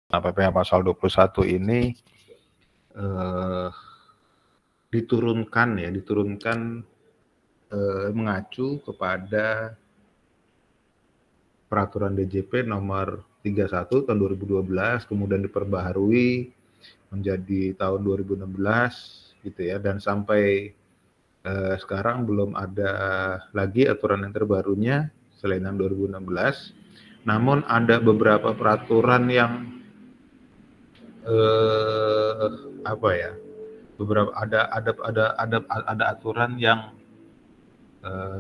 Nah, PPh pasal 21 ini diturunkan mengacu kepada peraturan DJP nomor 31 tahun 2012, kemudian diperbaharui menjadi tahun 2016 gitu ya, dan sampai sekarang belum ada lagi aturan yang terbarunya selain yang 2016. Namun ada beberapa peraturan yang ada aturan yang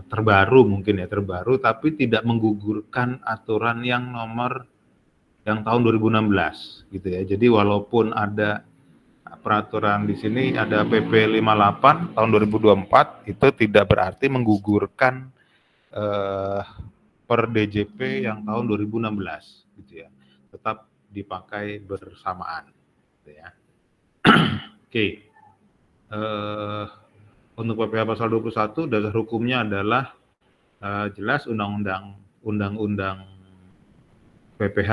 terbaru tapi tidak menggugurkan aturan yang tahun 2016 gitu ya. Jadi walaupun ada peraturan di sini ada PP 58 tahun 2024 itu tidak berarti menggugurkan per DJP yang tahun 2016 gitu ya. Tetap dipakai bersamaan gitu ya. Oke. Untuk PPh pasal 21 dasar hukumnya adalah jelas Undang-Undang PPh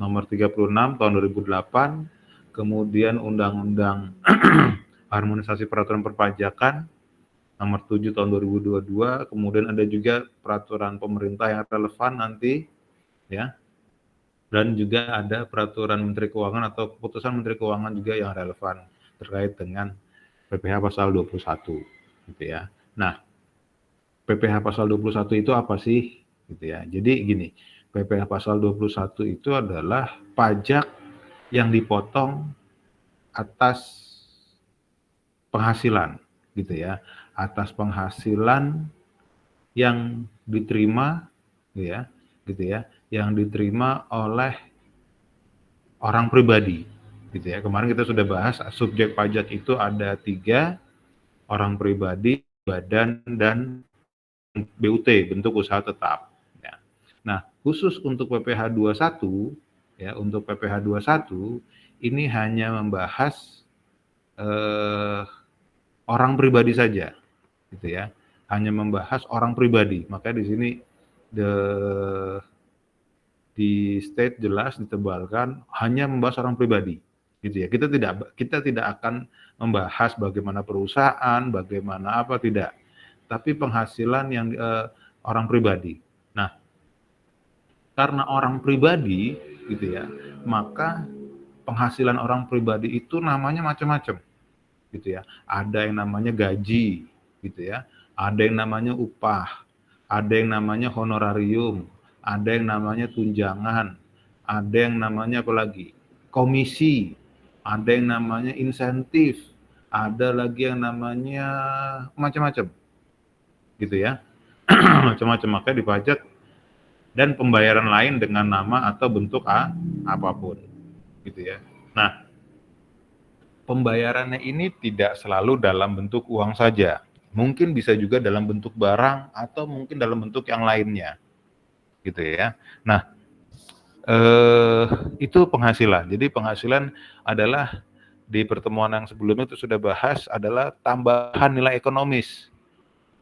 nomor 36 tahun 2008, kemudian Undang-Undang Harmonisasi Peraturan Perpajakan nomor 7 tahun 2022, kemudian ada juga peraturan pemerintah yang relevan nanti ya. Dan juga ada peraturan Menteri Keuangan atau keputusan Menteri Keuangan juga yang relevan terkait dengan PPh pasal 21 gitu ya. Nah, PPh pasal 21 itu apa sih gitu ya. Jadi gini, PPh pasal 21 itu adalah pajak yang dipotong atas penghasilan gitu ya. Atas penghasilan yang diterima gitu ya, yang diterima oleh orang pribadi gitu ya. Kemarin kita sudah bahas subjek pajak itu ada 3, orang pribadi, badan, dan BUT, bentuk usaha tetap ya. Nah, khusus untuk PPh 21 ya, untuk PPh 21 ini hanya membahas orang pribadi saja gitu ya. Hanya membahas orang pribadi. Makanya di sini di state jelas ditebalkan hanya membahas orang pribadi gitu ya. Kita tidak akan membahas bagaimana perusahaan, bagaimana apa, tidak. Tapi penghasilan yang orang pribadi. Nah, karena orang pribadi gitu ya, maka penghasilan orang pribadi itu namanya macam-macam gitu ya. Ada yang namanya gaji gitu ya, ada yang namanya upah, ada yang namanya honorarium, ada yang namanya tunjangan, ada yang namanya apa lagi? Komisi, ada yang namanya insentif, ada lagi yang namanya macam-macam gitu ya. Macam-macam, makanya dipajak dan pembayaran lain dengan nama atau bentuk apapun gitu ya. Nah, pembayarannya ini tidak selalu dalam bentuk uang saja. Mungkin bisa juga dalam bentuk barang atau mungkin dalam bentuk yang lainnya. Gitu ya. Nah, itu penghasilan. Jadi penghasilan adalah di pertemuan yang sebelumnya itu sudah bahas adalah tambahan nilai ekonomis.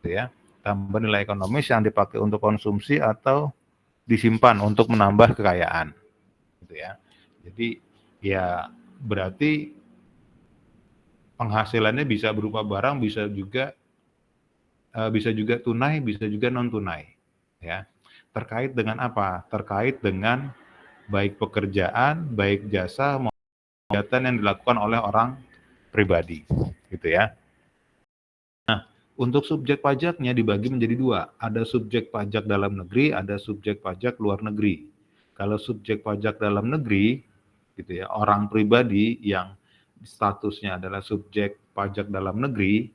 Gitu ya. Tambahan nilai ekonomis yang dipakai untuk konsumsi atau disimpan untuk menambah kekayaan. Gitu ya. Jadi ya berarti penghasilannya bisa berupa barang, bisa juga tunai, bisa juga non tunai, ya. Terkait dengan apa? Terkait dengan baik pekerjaan, baik jasa maupun kegiatan yang dilakukan oleh orang pribadi, gitu ya. Nah, untuk subjek pajaknya dibagi menjadi 2, ada subjek pajak dalam negeri, ada subjek pajak luar negeri. Kalau subjek pajak dalam negeri, gitu ya, orang pribadi yang statusnya adalah subjek pajak dalam negeri,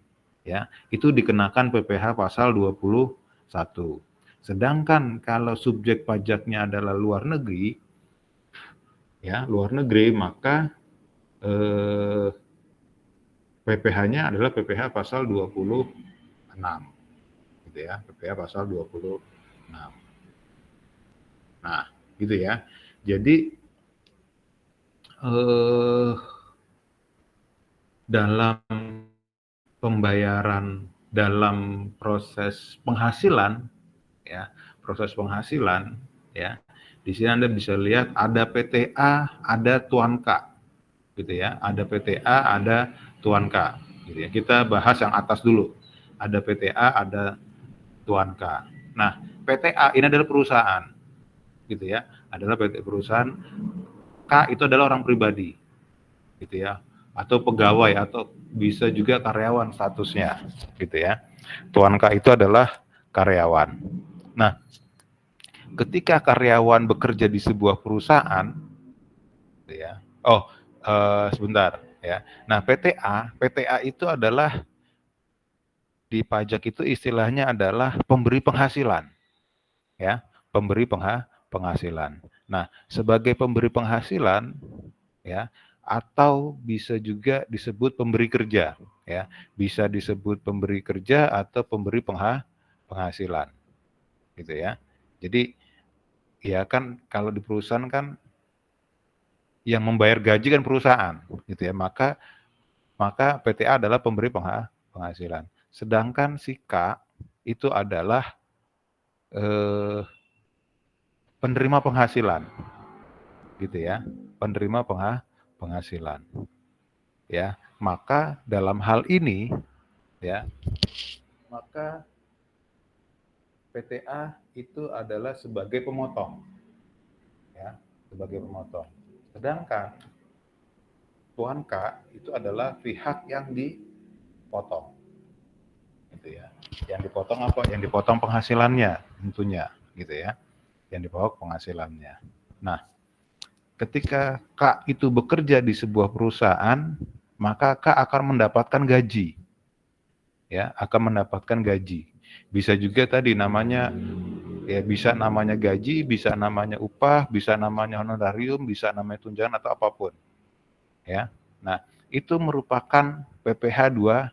ya, itu dikenakan PPh pasal 21. Sedangkan kalau subjek pajaknya adalah luar negeri, ya, luar negeri, maka PPh-nya adalah PPh pasal 26. Gitu ya, PPh pasal 26. Nah, gitu ya. Jadi dalam pembayaran, dalam proses penghasilan ya, Di sini Anda bisa lihat ada PTA, ada Tuan K, gitu ya. Ada PTA, ada Tuan K, gitu ya. Kita bahas yang atas dulu. Ada PTA, ada Tuan K. Nah, PTA ini adalah perusahaan, gitu ya. Adalah PT perusahaan. K itu adalah orang pribadi, gitu ya. Atau pegawai, atau bisa juga karyawan statusnya, gitu ya. Tuan K itu adalah karyawan. Nah, ketika karyawan bekerja di sebuah perusahaan, gitu ya. Oh, sebentar ya. Nah, PTA itu adalah di pajak itu istilahnya adalah pemberi penghasilan, ya, pemberi penghasilan. Nah, sebagai pemberi penghasilan, ya, atau bisa juga disebut pemberi kerja, ya, bisa disebut pemberi kerja atau pemberi penghasilan, gitu ya. Jadi, ya kan kalau di perusahaan kan yang membayar gaji kan perusahaan, gitu ya. Maka PTA adalah pemberi penghasilan. Sedangkan si K itu adalah eh, penerima penghasilan, gitu ya. Penerima penghasilan, ya. Maka dalam hal ini, ya, maka PTA itu adalah sebagai pemotong, ya, sebagai pemotong. Sedangkan Tuan K itu adalah pihak yang dipotong, gitu ya. Yang dipotong apa? Yang dipotong penghasilannya tentunya, gitu ya. Yang dipotong penghasilannya. Nah, ketika K itu bekerja di sebuah perusahaan, maka K akan mendapatkan gaji, ya, akan mendapatkan gaji. Bisa juga tadi namanya, ya, bisa namanya gaji, bisa namanya upah, bisa namanya honorarium, bisa namanya tunjangan atau apapun, ya. Nah, itu merupakan PPh 2,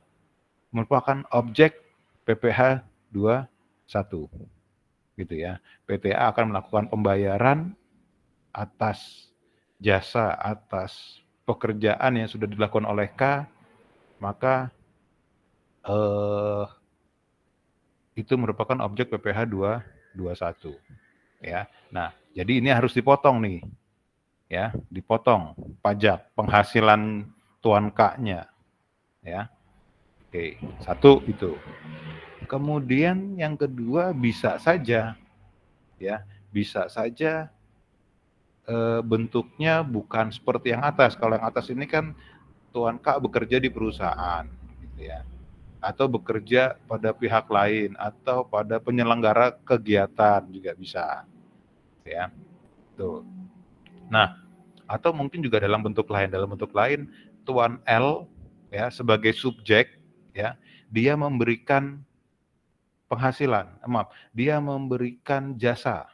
merupakan objek PPh 21, gitu ya. PTA akan melakukan pembayaran atas jasa, atas pekerjaan yang sudah dilakukan oleh K, maka itu merupakan objek PPh 221, ya. Nah, jadi ini harus dipotong nih, ya, dipotong pajak penghasilan Tuan K-nya, ya. Oke, satu itu. Kemudian yang kedua bisa saja, ya, bisa saja bentuknya bukan seperti yang atas. Kalau yang atas ini kan Tuan K bekerja di perusahaan, gitu ya, atau bekerja pada pihak lain, atau pada penyelenggara kegiatan juga bisa, ya. Tuh. Nah, atau mungkin juga dalam bentuk lain. Dalam bentuk lain, Tuan L, ya, sebagai subjek, ya, dia memberikan penghasilan, maaf, dia memberikan jasa,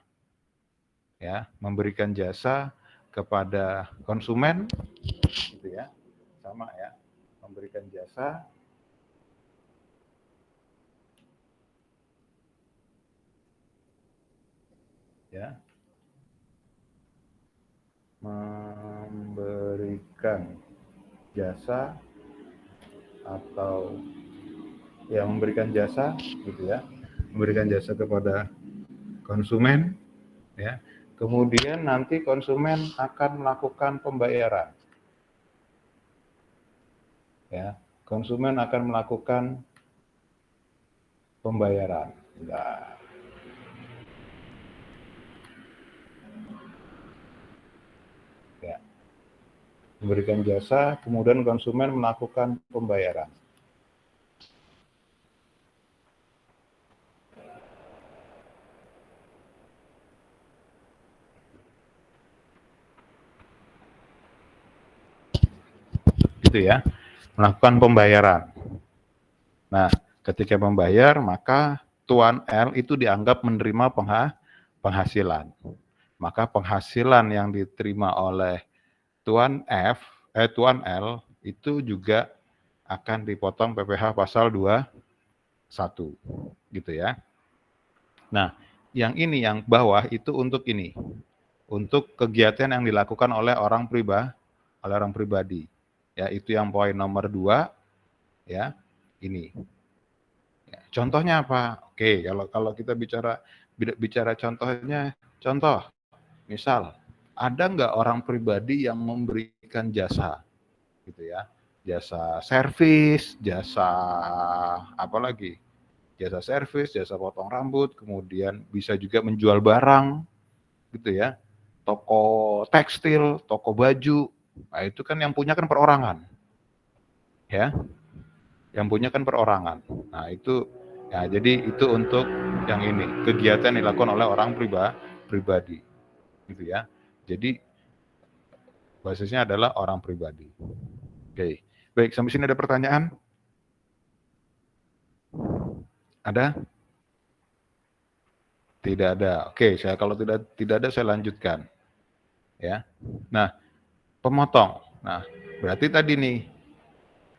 ya, memberikan jasa kepada konsumen, gitu ya, sama ya, memberikan jasa, ya, memberikan jasa atau, ya, memberikan jasa, gitu ya, memberikan jasa kepada konsumen, ya. Kemudian nanti konsumen akan melakukan pembayaran, ya. Konsumen akan melakukan pembayaran. Nah, ya, memberikan jasa, kemudian konsumen melakukan pembayaran. Gitu ya, melakukan pembayaran. Nah, ketika membayar, maka Tuan L itu dianggap menerima penghasilan. Maka penghasilan yang diterima oleh Tuan L itu juga akan dipotong PPh pasal 21, gitu ya. Nah, yang ini yang bawah itu untuk ini, untuk kegiatan yang dilakukan oleh orang pribadi. Ya, itu yang poin nomor 2, ya. Ini. Ya, contohnya apa? Oke, kalau kalau kita bicara contohnya, contoh Misal, ada nggak orang pribadi yang memberikan jasa, gitu ya, jasa servis, jasa apa lagi, jasa servis, jasa potong rambut, kemudian bisa juga menjual barang, gitu ya, toko tekstil, toko baju, nah itu kan yang punya kan perorangan, ya, yang punya kan perorangan. Nah itu, ya jadi itu untuk yang ini, kegiatan yang dilakukan oleh orang pribadi, gitu ya. Jadi basisnya adalah orang pribadi. Oke, baik, sampai sini ada pertanyaan? Ada? Tidak ada. Oke, saya kalau tidak ada saya lanjutkan, ya. Nah, pemotong. Nah, berarti tadi nih,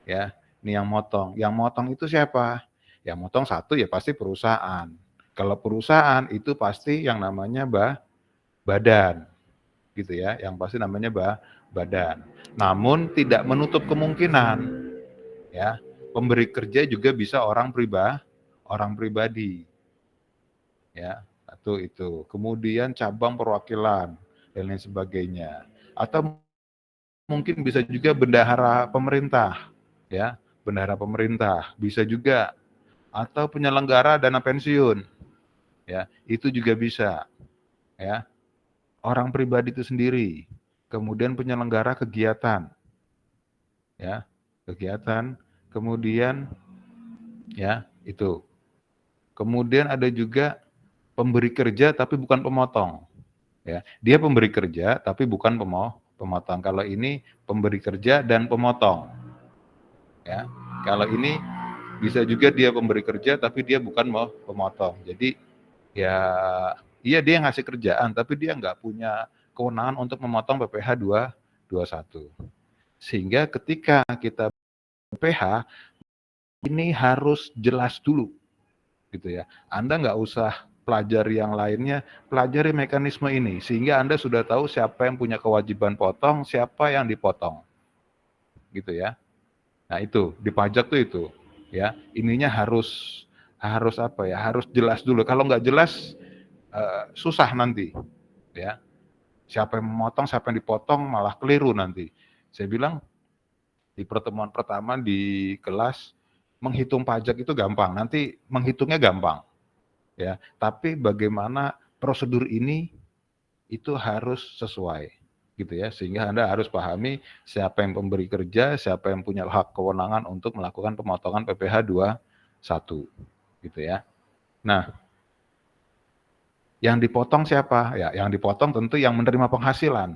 ya, nih yang motong. Yang motong itu siapa? Yang motong satu ya pasti perusahaan. Kalau perusahaan itu pasti yang namanya badan, gitu ya. Yang pasti namanya badan. Namun tidak menutup kemungkinan, ya, pemberi kerja juga bisa orang pribadi, ya, satu itu. Kemudian cabang perwakilan dan lain sebagainya. Atau mungkin bisa juga bendahara pemerintah, ya, bendahara pemerintah bisa juga, atau penyelenggara dana pensiun, ya, itu juga bisa, ya. Orang pribadi itu sendiri, kemudian penyelenggara kegiatan, ya, kegiatan, kemudian, ya, itu. Kemudian ada juga pemberi kerja tapi bukan pemotong, ya. Dia pemberi kerja tapi bukan pemotong. Kalau ini pemberi kerja dan pemotong, ya. Kalau ini bisa juga dia pemberi kerja tapi dia bukan mau pemotong. Jadi ya, iya dia ngasih kerjaan tapi dia nggak punya kewenangan untuk memotong PPh 221. Sehingga ketika kita PPh ini harus jelas dulu, gitu ya. Anda nggak usah pelajari yang lainnya, pelajari mekanisme ini sehingga Anda sudah tahu siapa yang punya kewajiban potong, siapa yang dipotong, gitu ya. Nah itu di pajak tuh itu, ya, ininya harus harus apa ya, harus jelas dulu. Kalau nggak jelas susah nanti, ya. Siapa yang memotong, siapa yang dipotong malah keliru nanti. Saya bilang di pertemuan pertama di kelas, menghitung pajak itu gampang, nanti menghitungnya gampang, ya. Tapi bagaimana prosedur ini itu harus sesuai, gitu ya. Sehingga Anda harus pahami siapa yang pemberi kerja, siapa yang punya hak kewenangan untuk melakukan pemotongan PPh 21, gitu ya. Nah, yang dipotong siapa? Ya, yang dipotong tentu yang menerima penghasilan,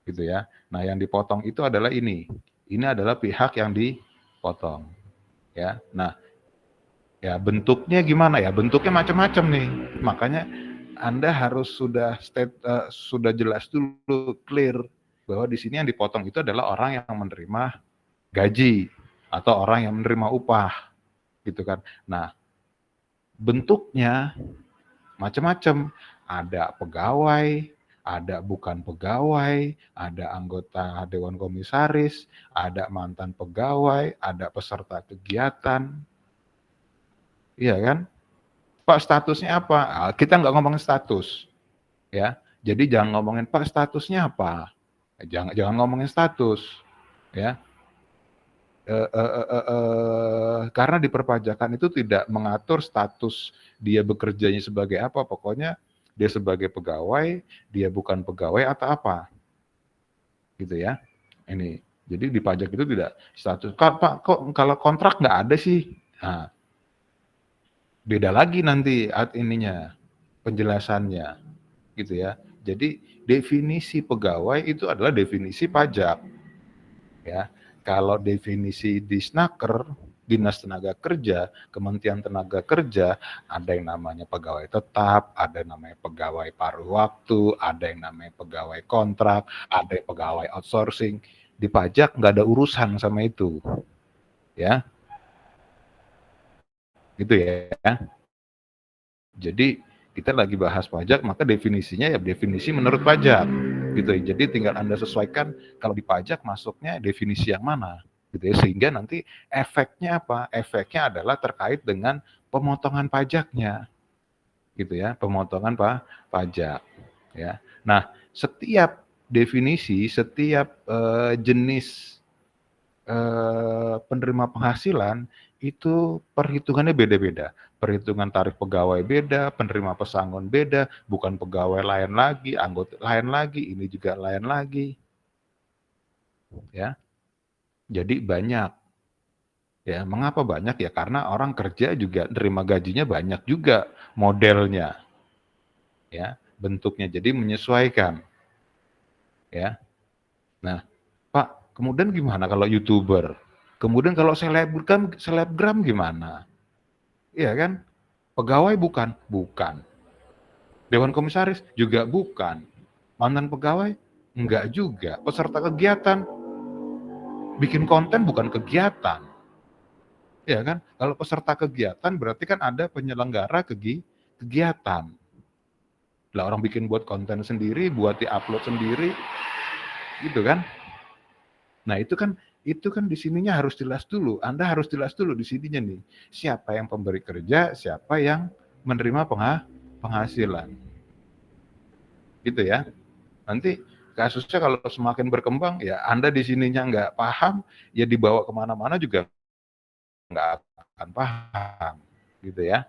gitu ya. Nah, yang dipotong itu adalah ini. Ini adalah pihak yang dipotong, ya. Nah, ya bentuknya gimana ya? Bentuknya macam-macam nih. Makanya Anda harus sudah jelas dulu, clear bahwa di sini yang dipotong itu adalah orang yang menerima gaji atau orang yang menerima upah, gitu kan. Nah, bentuknya macam-macam. Ada pegawai, ada bukan pegawai, ada anggota dewan komisaris, ada mantan pegawai, ada peserta kegiatan, iya kan? Pak statusnya apa? Kita nggak ngomongin status, ya. Jadi jangan ngomongin Pak statusnya apa, jangan jangan ngomongin status, ya. Karena di perpajakan itu tidak mengatur status dia bekerjanya sebagai apa, pokoknya dia sebagai pegawai, dia bukan pegawai atau apa, gitu ya. Ini, jadi di pajak itu tidak status, Pak kok kalau kontrak nggak ada sih? Nah, beda lagi nanti ininya, penjelasannya, gitu ya. Jadi definisi pegawai itu adalah definisi pajak, ya. Kalau definisi di Snaker, Dinas Tenaga Kerja, Kementerian Tenaga Kerja, ada yang namanya pegawai tetap, ada yang namanya pegawai paruh waktu, ada yang namanya pegawai kontrak, ada yang pegawai outsourcing. Di pajak nggak ada urusan sama itu, ya, gitu ya. Jadi kita lagi bahas pajak, maka definisinya ya definisi menurut pajak, gitu ya. Jadi tinggal Anda sesuaikan kalau di pajak masuknya definisi yang mana, gitu ya. Sehingga nanti efeknya apa? Efeknya adalah terkait dengan pemotongan pajaknya, gitu ya. Pemotongan pajak, ya. Nah, setiap definisi, setiap jenis penerima penghasilan itu perhitungannya beda-beda. Perhitungan tarif pegawai beda, penerima pesangon beda, bukan pegawai lain lagi, anggota lain lagi, ini juga lain lagi, ya. Jadi banyak, ya. Mengapa banyak? Ya karena orang kerja juga nerima gajinya banyak juga modelnya, ya, bentuknya. Jadi menyesuaikan, ya. Nah, Pak, kemudian gimana kalau YouTuber? Kemudian kalau selebgram gimana? Iya kan? Pegawai bukan? Bukan. Dewan komisaris? Juga bukan. Mantan pegawai? Enggak juga. Peserta kegiatan? Bikin konten bukan kegiatan. Ya kan? Kalau peserta kegiatan berarti kan ada penyelenggara kegiatan. Lah orang bikin buat konten sendiri, buat di-upload sendiri, gitu kan? Nah itu kan di sininya harus jelas dulu. Anda harus jelas dulu di sininya nih. Siapa yang pemberi kerja, siapa yang menerima penghasilan. Gitu ya. Nanti kasusnya kalau semakin berkembang, ya Anda di sininya nggak paham, ya dibawa kemana-mana juga nggak akan paham, gitu ya.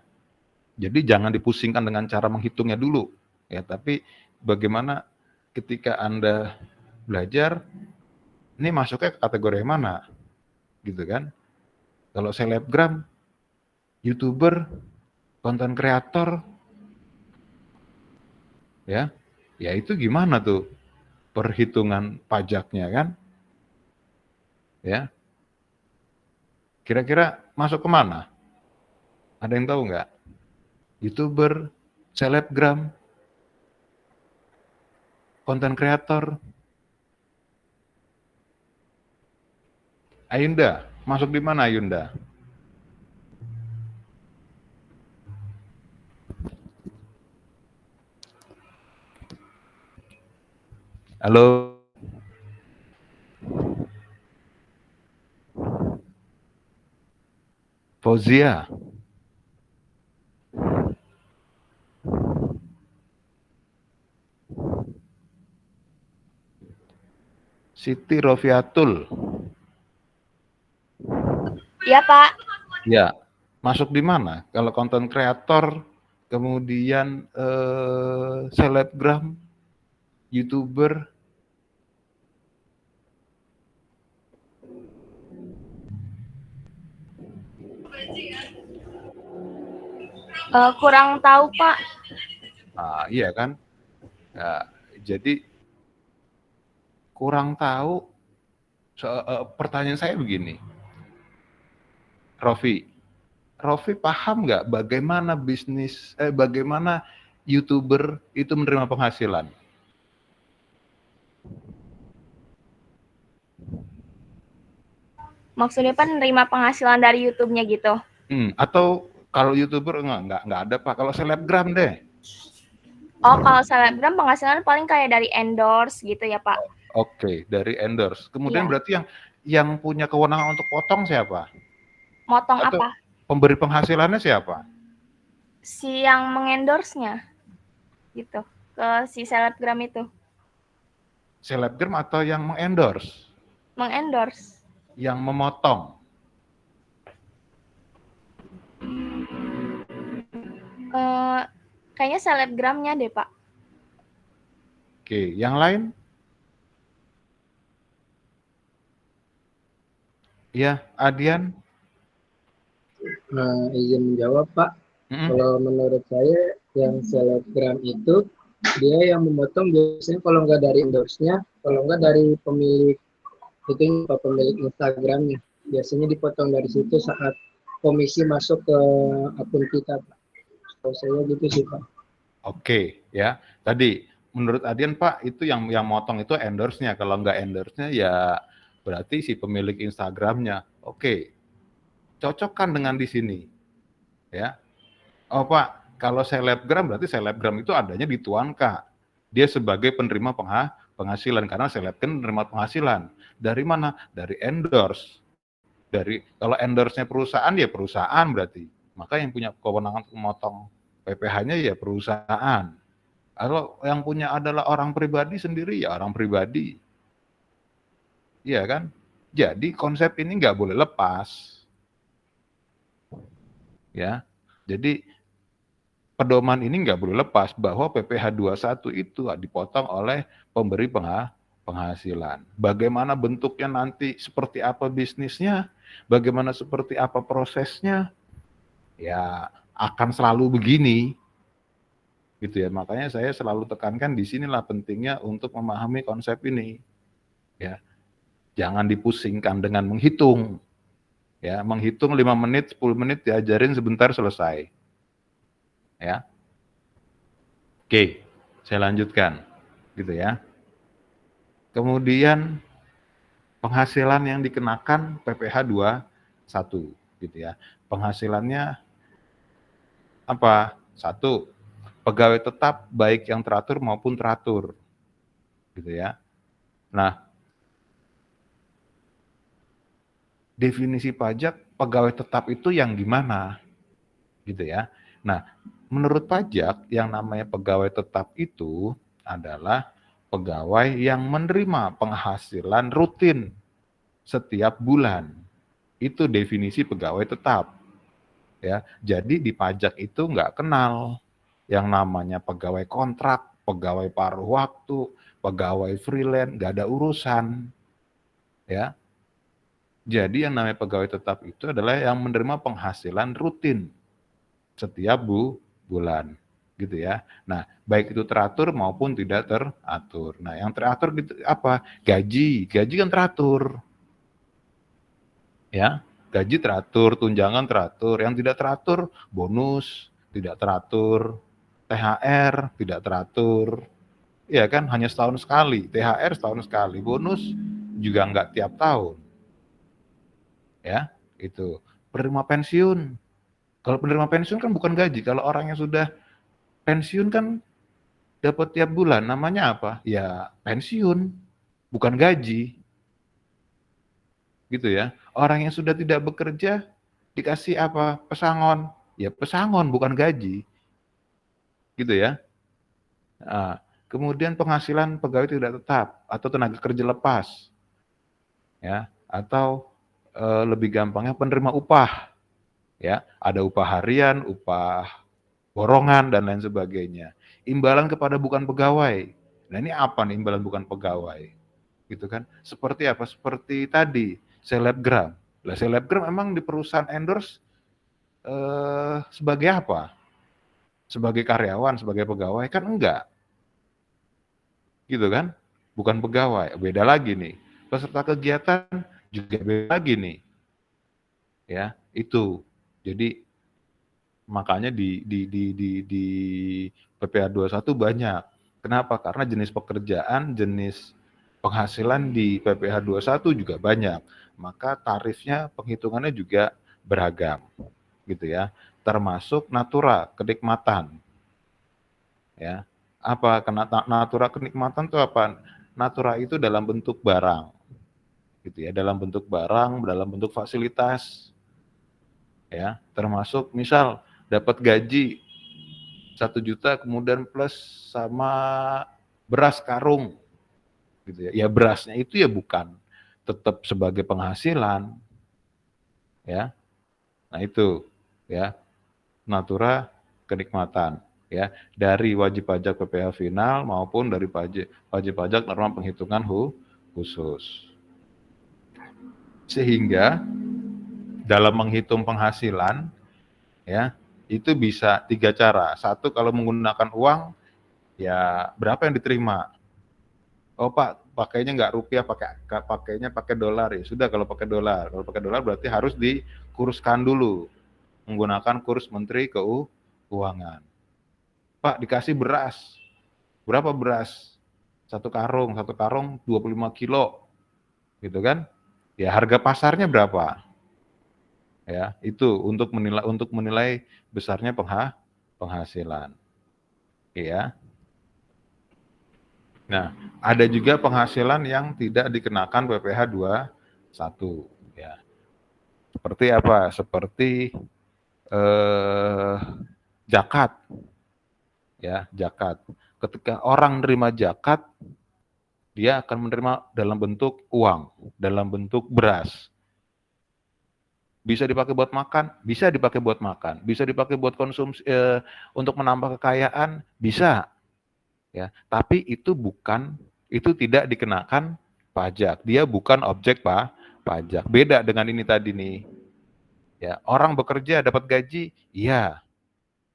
Jadi jangan dipusingkan dengan cara menghitungnya dulu, ya. Tapi bagaimana ketika Anda belajar, ini masuknya ke kategori yang mana, gitu kan? Kalau selebgram, YouTuber, konten kreator, ya itu gimana tuh perhitungan pajaknya kan, ya. Kira-kira masuk ke mana? Ada yang tahu nggak? YouTuber, selebgram, konten kreator, Ayunda, masuk di mana Ayunda? Halo, Fauzia, Siti Rofiatul, Iya, Pak. ya, masuk di mana? Kalau konten kreator, kemudian selebgram, YouTuber, Kurang tahu, Pak. iya kan? Ya, jadi kurang tahu. Pertanyaan saya begini, Rofi paham nggak bagaimana YouTuber itu menerima penghasilan? Maksudnya Pak nerima penghasilan dari YouTube-nya gitu. Atau kalau YouTuber nggak ada Pak. Kalau selebgram deh. Oh, kalau selebgram penghasilan paling kayak dari endorse gitu ya, Pak. Oke, dari endorse. Kemudian Iya. berarti yang punya kewenangan untuk potong siapa? Motong Atau apa? pemberi penghasilannya siapa? Si yang mengendorse-nya gitu ke si selebgram itu. Selebgram atau yang mengendorse? Mengendorse. Yang memotong. Kayaknya selebgramnya deh, Pak. Oke, yang lain? Ya, Adian? Izin menjawab Pak, Mm-mm. kalau menurut saya yang selebgram itu dia yang memotong biasanya kalau nggak dari endorse-nya, kalau nggak dari pemilik pemilik Instagramnya. Biasanya dipotong dari situ saat komisi masuk ke akun kita, Pak. Kalau saya gitu sih Pak. Oke, ya. Tadi menurut Adian Pak itu yang motong itu endorse-nya. Kalau nggak endorse-nya ya berarti si pemilik Instagramnya. Oke, cocokkan dengan di sini, ya. Oh Pak, kalau selebgram berarti selebgram itu adanya di Tuan K. Dia sebagai penerima penghasilan karena selebgram menerima penghasilan. Dari mana? Dari endorse. Kalau endorse-nya perusahaan ya perusahaan berarti. Maka yang punya kewenangan untuk memotong PPh-nya ya perusahaan. Kalau yang punya adalah orang pribadi sendiri, ya orang pribadi. Iya kan? Jadi konsep ini nggak boleh lepas. Ya, jadi pedoman ini nggak boleh lepas bahwa PPh 21 itu dipotong oleh pemberi penghasilan. Bagaimana bentuknya nanti, seperti apa bisnisnya, bagaimana seperti apa prosesnya, ya akan selalu begini, gitu ya. Makanya saya selalu tekankan di sinilah pentingnya untuk memahami konsep ini, ya. Jangan dipusingkan dengan menghitung, ya. Menghitung 5 menit, 10 menit diajarin sebentar selesai, ya. Oke, saya lanjutkan, gitu ya. Kemudian penghasilan yang dikenakan PPh 21 gitu ya. Penghasilannya apa? 1, pegawai tetap baik yang teratur maupun teratur gitu ya. Nah, definisi pajak pegawai tetap itu yang gimana gitu ya. Nah, menurut pajak yang namanya pegawai tetap itu adalah pegawai yang menerima penghasilan rutin setiap bulan. Itu definisi pegawai tetap. Ya, jadi di pajak itu nggak kenal yang namanya pegawai kontrak, pegawai paruh waktu, pegawai freelance, nggak ada urusan. Ya, jadi yang namanya pegawai tetap itu adalah yang menerima penghasilan rutin setiap bulan, gitu ya. Nah, baik itu teratur maupun tidak teratur. Nah, yang teratur gitu apa? Gaji kan teratur, ya. Gaji teratur, tunjangan teratur, yang tidak teratur bonus, tidak teratur, THR tidak teratur, ya kan hanya setahun sekali, THR setahun sekali, bonus juga nggak tiap tahun, ya itu. Penerima pensiun, kalau penerima pensiun kan bukan gaji, kalau orang yang sudah pensiun kan dapat tiap bulan, namanya apa? Ya pensiun, bukan gaji, gitu ya. Orang yang sudah tidak bekerja dikasih apa? Pesangon, ya pesangon bukan gaji, gitu ya. Nah, kemudian penghasilan pegawai tidak tetap atau tenaga kerja lepas, ya, atau lebih gampangnya penerima upah, ya, ada upah harian, upah borongan dan lain sebagainya. Imbalan kepada bukan pegawai. Nah, ini apa nih imbalan bukan pegawai? Gitu kan? Seperti apa? Seperti tadi selebgram. Lah selebgram emang di perusahaan endorse sebagai apa? Sebagai karyawan, sebagai pegawai kan enggak, gitu kan? Bukan pegawai, beda lagi nih. Peserta kegiatan juga beda lagi nih, ya. Itu. Jadi makanya di PPh 21 banyak. Kenapa? Karena jenis pekerjaan, jenis penghasilan di PPh 21 juga banyak. Maka tarifnya, penghitungannya juga beragam, gitu ya. Termasuk natura, kenikmatan, ya. Apa natura kenikmatan itu apa? Natura itu dalam bentuk barang, gitu ya. Dalam bentuk barang, dalam bentuk fasilitas, ya. Termasuk misal dapat gaji 1 juta kemudian plus sama beras karung gitu ya. Ya berasnya itu ya bukan tetap sebagai penghasilan ya. Nah itu ya, natura kenikmatan ya, dari wajib pajak PPh final maupun dari wajib pajak norma penghitungan khusus. Sehingga dalam menghitung penghasilan ya, itu bisa 3 cara. Satu, kalau menggunakan uang ya berapa yang diterima. Oh Pak, pakainya nggak rupiah, pakainya pakai dolar ya. Sudah kalau pakai dolar. Kalau pakai dolar berarti harus dikuruskan dulu menggunakan kurs Menteri Keuangan. Pak dikasih beras. Berapa beras? Satu karung 25 kilo. Gitu kan? Ya harga pasarnya berapa? Ya, itu untuk menilai besarnya penghasilan. Ya. Nah, ada juga penghasilan yang tidak dikenakan PPh 21 ya. Seperti apa? Seperti zakat ya, zakat. Ketika orang menerima zakat, dia akan menerima dalam bentuk uang, dalam bentuk beras. Bisa dipakai buat makan, bisa dipakai buat makan, bisa dipakai buat konsumsi untuk menambah kekayaan, bisa ya. Tapi itu tidak dikenakan pajak. Dia bukan objek pajak. Beda dengan ini tadi nih. Ya, orang bekerja dapat gaji, iya.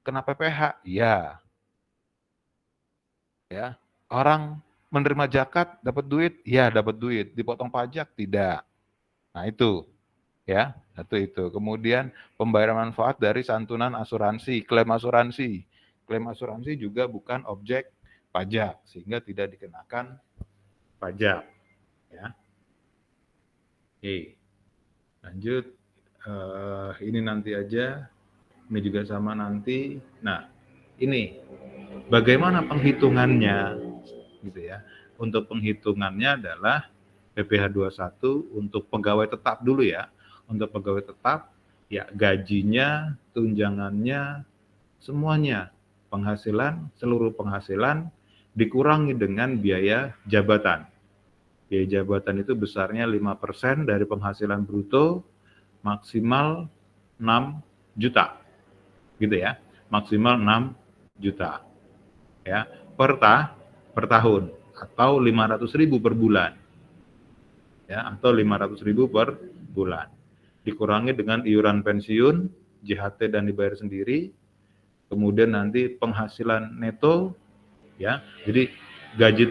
Kena PPh, iya. Ya. Orang menerima zakat dapat duit, iya dapat duit. Dipotong pajak, tidak. Nah, itu ya. Itu. Kemudian pembayaran manfaat dari santunan asuransi, klaim asuransi. Klaim asuransi juga bukan objek pajak sehingga tidak dikenakan pajak ya. Oke. Lanjut ini nanti aja. Ini juga sama nanti. Nah, ini bagaimana penghitungannya gitu ya. Untuk penghitungannya adalah PPh 21 untuk pegawai tetap dulu ya. Untuk pegawai tetap ya gajinya, tunjangannya, semuanya penghasilan, seluruh penghasilan dikurangi dengan biaya jabatan. Biaya jabatan itu besarnya 5% dari penghasilan bruto, maksimal 6 juta. Gitu ya. Maksimal 6 juta. Ya, per tahun atau 500.000 per bulan. Ya, atau 500.000 per bulan. Dikurangi dengan iuran pensiun, JHT dan dibayar sendiri. Kemudian nanti penghasilan neto ya. Jadi gaji,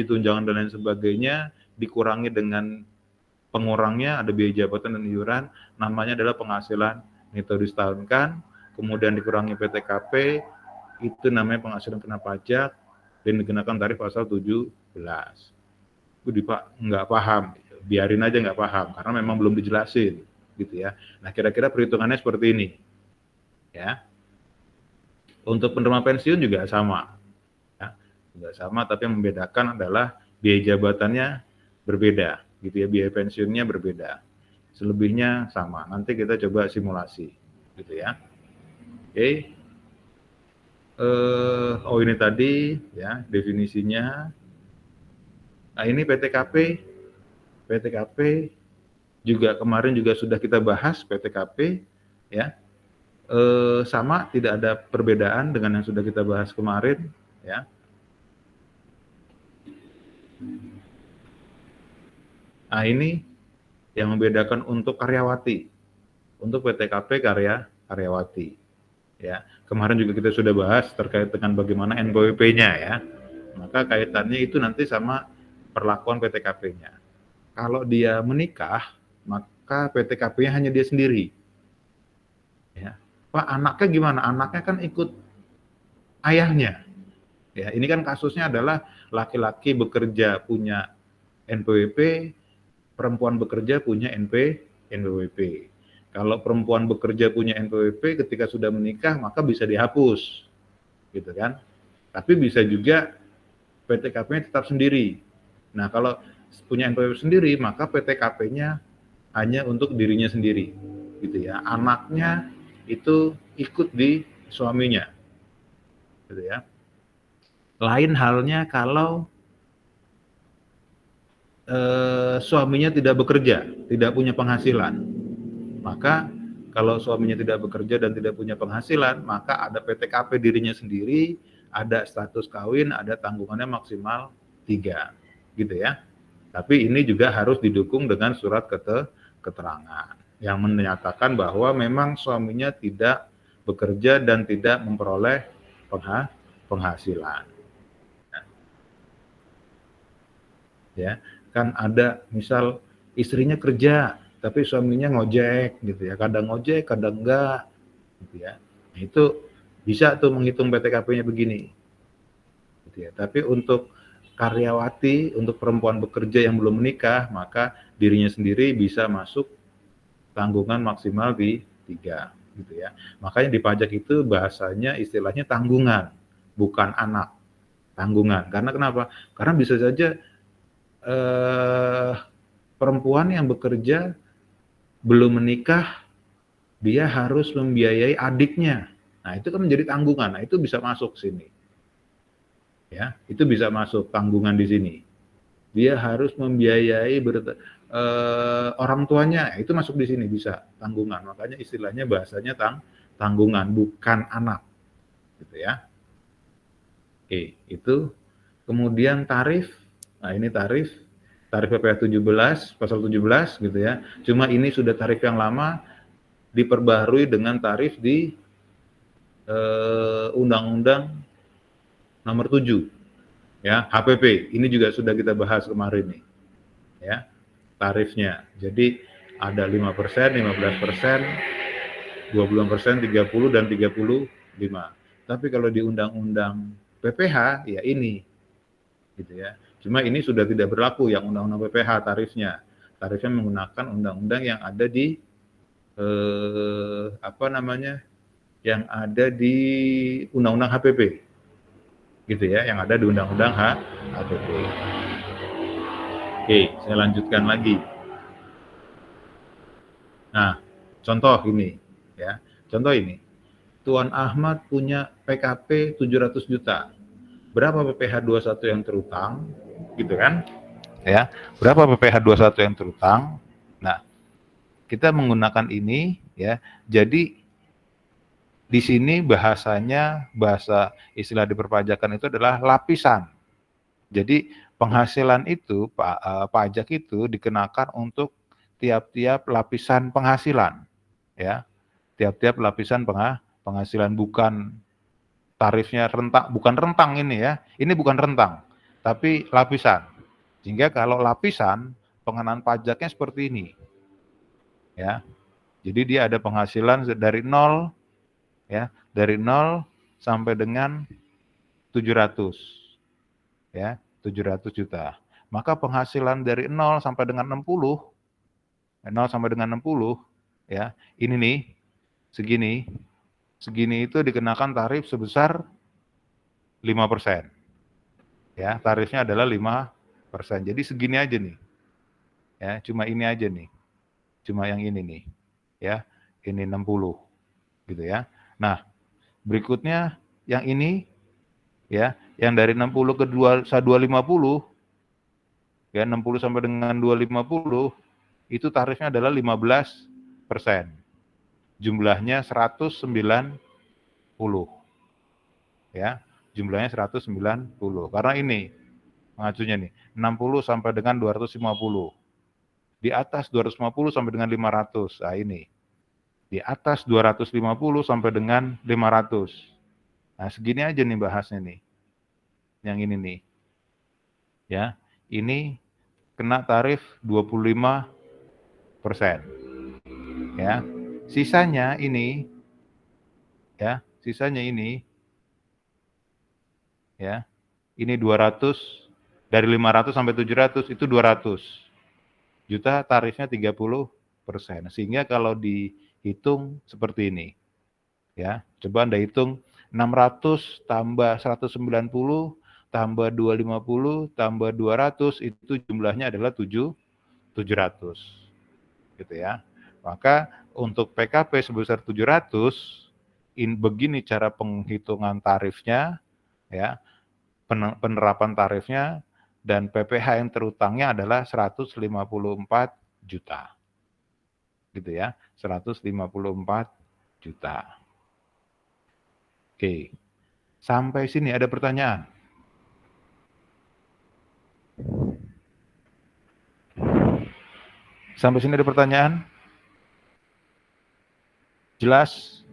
tunjangan dan lain sebagainya dikurangi dengan pengurangnya ada biaya jabatan dan iuran, namanya adalah penghasilan neto disetahunkan, kemudian dikurangi PTKP, itu namanya penghasilan kena pajak dan dikenakan tarif pasal 17. Itu nggak paham, biarin aja nggak paham karena memang belum dijelasin gitu ya. Nah, kira-kira perhitungannya seperti ini ya. Untuk penerima pensiun juga sama ya. Juga sama, tapi yang membedakan adalah biaya jabatannya berbeda gitu ya, biaya pensiunnya berbeda. Selebihnya sama. Nanti kita coba simulasi gitu ya. Oke. Ini tadi ya definisinya. Nah, ini PTKP juga kemarin juga sudah kita bahas PTKP ya. Sama, tidak ada perbedaan dengan yang sudah kita bahas kemarin ya. Nah, ini yang membedakan untuk karyawati. Untuk PTKP karyawati. Ya, kemarin juga kita sudah bahas terkait dengan bagaimana NPWP-nya ya. Maka kaitannya itu nanti sama perlakuan PTKP-nya. Kalau dia menikah, maka PTKP-nya hanya dia sendiri. Ya. Pak, anaknya gimana? Anaknya kan ikut ayahnya. Ya, ini kan kasusnya adalah laki-laki bekerja punya NPWP, perempuan bekerja punya NPWP. Kalau perempuan bekerja punya NPWP ketika sudah menikah maka bisa dihapus. Gitu kan? Tapi bisa juga PTKP-nya tetap sendiri. Nah, kalau punya NPWP sendiri maka PTKP-nya hanya untuk dirinya sendiri. Gitu ya. Anaknya itu ikut di suaminya. Gitu ya. Lain halnya kalau suaminya tidak bekerja, tidak punya penghasilan. Maka kalau suaminya tidak bekerja dan tidak punya penghasilan, maka ada PTKP dirinya sendiri, ada status kawin, ada tanggungannya maksimal 3, gitu ya. Tapi ini juga harus didukung dengan surat keterangan yang menyatakan bahwa memang suaminya tidak bekerja dan tidak memperoleh penghasilan. Ya, kan ada misal istrinya kerja tapi suaminya ngojek gitu ya, kadang ngojek kadang enggak gitu ya. Nah, itu bisa tuh menghitung PTKP-nya begini gitu ya. Tapi untuk karyawati, untuk perempuan bekerja yang belum menikah, maka dirinya sendiri bisa masuk tanggungan maksimal di 3 gitu ya. Makanya di pajak itu bahasanya istilahnya tanggungan, bukan anak. Tanggungan. Karena kenapa? Karena bisa saja perempuan yang bekerja belum menikah, dia harus membiayai adiknya. Nah, itu kan menjadi tanggungan. Nah, itu bisa masuk sini. Ya, itu bisa masuk tanggungan di sini. Dia harus membiayai orang tuanya, itu masuk di sini bisa tanggungan. Makanya istilahnya bahasanya tanggungan, bukan anak, gitu ya. Oke, itu. Kemudian tarif. Nah, ini tarif PPh 17 pasal 17 gitu ya. Cuma ini sudah tarif yang lama diperbaharui dengan tarif di Undang-Undang Nomor 7 ya, HPP. Ini juga sudah kita bahas kemarin nih. Ya, tarifnya. Jadi ada 5%, 15%, 20%, 30 dan 35. Tapi kalau di Undang-Undang PPh ya ini gitu ya. Cuma ini sudah tidak berlaku yang Undang-Undang PPh tarifnya. Tarifnya menggunakan undang-undang yang ada di yang ada di Undang-Undang HPP. Gitu ya, yang ada di Undang-Undang HPP. Oke, saya lanjutkan lagi. Nah, contoh ini ya. Contoh ini. Tuan Ahmad punya PKP 700 juta. Berapa PPh 21 yang terutang? Gitu kan? Ya. Berapa PPh 21 yang terutang? Nah, kita menggunakan ini ya. Jadi di sini bahasanya, bahasa istilah di perpajakan itu adalah lapisan. Jadi penghasilan itu, pajak itu dikenakan untuk tiap-tiap lapisan penghasilan, ya. Tiap-tiap lapisan penghasilan, bukan tarifnya bukan rentang ini ya. Ini bukan rentang, tapi lapisan. Sehingga kalau lapisan pengenaan pajaknya seperti ini, ya. Jadi dia ada penghasilan dari 0 ya, dari 0 sampai dengan 700 ya, 700 juta. Maka penghasilan dari 0 sampai dengan 60, 0 sampai dengan 60 ya, ini nih segini itu dikenakan tarif sebesar 5%. Ya, tarifnya adalah 5%. Jadi segini aja nih. Ya, cuma ini aja nih. Cuma yang ini nih. Ya, ini 60 gitu ya. Nah, berikutnya yang ini ya, yang dari 60 ke 250 ya, 60 sampai dengan 250 itu tarifnya adalah 15%. Jumlahnya 190. Ya, jumlahnya 190. Karena ini mengacunya nih, 60 sampai dengan 250. Di atas 250 sampai dengan 500. Nah, ini. Di atas 250 sampai dengan 500. Nah, segini aja nih bahasnya nih. Yang ini nih. Ya, ini kena tarif 25%. Ya. Sisanya ini ya, sisanya ini ya. Ini 200, dari 500 sampai 700 itu 200 juta, tarifnya 30%. Sehingga kalau dihitung seperti ini. Ya, coba Anda hitung 600 tambah 190 tambah 250 tambah 200 itu jumlahnya adalah 700. Gitu ya. Maka untuk PKP sebesar 700, begini cara penghitungan tarifnya ya. Penerapan tarifnya, dan PPh yang terutangnya adalah 154 juta. Gitu ya, 154 juta. Oke. Sampai sini ada pertanyaan? Sampai sini ada pertanyaan? Jelas?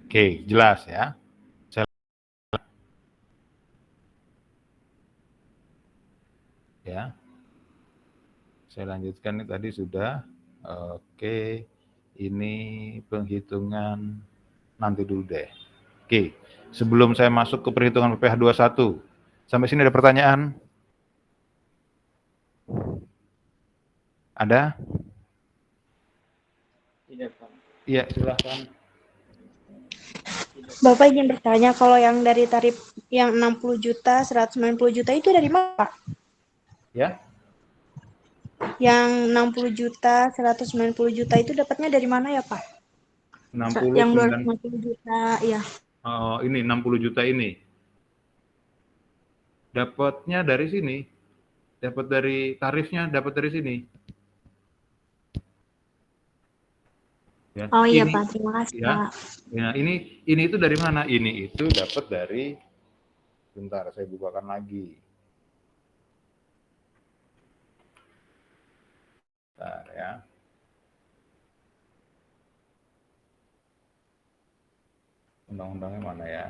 Oke, jelas ya. Ya. Saya lanjutkan, ini tadi sudah. Oke. Ini penghitungan nanti dulu deh. Oke. Sebelum saya masuk ke perhitungan PPh 21. Sampai sini ada pertanyaan? Ada? Tidak, Pak. Iya, silakan. Bapak ingin bertanya, kalau yang dari tarif yang 60 juta, 190 juta itu dari mana, Pak? Ya. Yang 60 juta, 190 juta itu dapatnya dari mana ya, Pak? 60, Yang 9, 250 juta, ya. ini 60 juta ini. Dapatnya dari sini. Dapat dari tarifnya, dapat dari sini. Ya, Oh iya ini, Pak, terima kasih ya, Pak. ya, ini itu dari mana? Ini itu dapat dari, bentar saya bukakan lagi. Bentar ya. Undang-undangnya mana ya?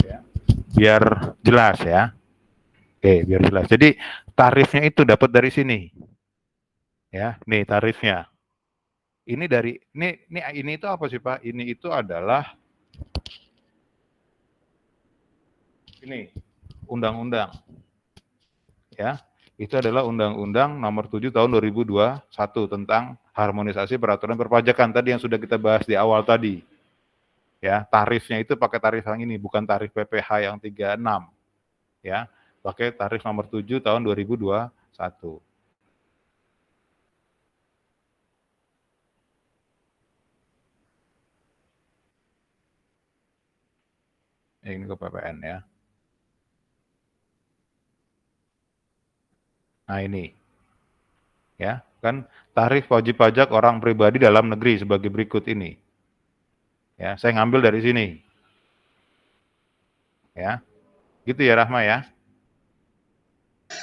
Ya. Biar jelas ya. Oke, biar jelas. Jadi tarifnya itu dapat dari sini. Ya, nih tarifnya. Ini dari ini itu apa sih Pak? Ini itu adalah ini undang-undang. Ya. Itu adalah Undang-Undang Nomor 7 Tahun 2021 tentang harmonisasi peraturan perpajakan tadi yang sudah kita bahas di awal tadi. Ya, tarifnya itu pakai tarif yang ini, bukan tarif PPh yang 36. Ya, pakai tarif nomor 7 tahun 2021. Ini ke PPN ya. Nah ini, ya kan tarif wajib pajak orang pribadi dalam negeri sebagai berikut ini. Ya, saya ngambil dari sini. Ya, gitu ya Rahma ya.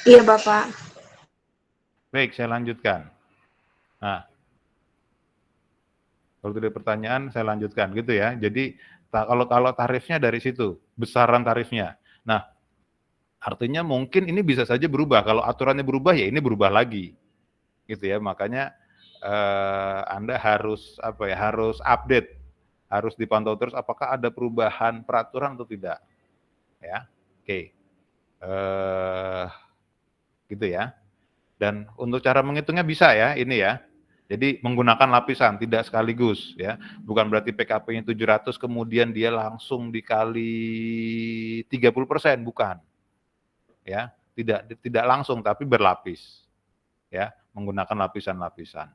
Iya Bapak. Baik, saya lanjutkan. Nah, kalau tidak pertanyaan saya lanjutkan gitu ya. Jadi kalau tarifnya dari situ, besaran tarifnya. Nah, artinya mungkin ini bisa saja berubah. Kalau aturannya berubah ya ini berubah lagi. Gitu ya. Makanya Anda harus harus update, harus dipantau terus apakah ada perubahan peraturan atau tidak. Ya. Oke. Gitu ya. Dan untuk cara menghitungnya bisa ya, ini ya. Jadi menggunakan lapisan, tidak sekaligus ya. Bukan berarti PKP-nya 700 kemudian dia langsung dikali 30%, bukan. Ya, tidak langsung tapi berlapis. Ya, menggunakan lapisan-lapisan.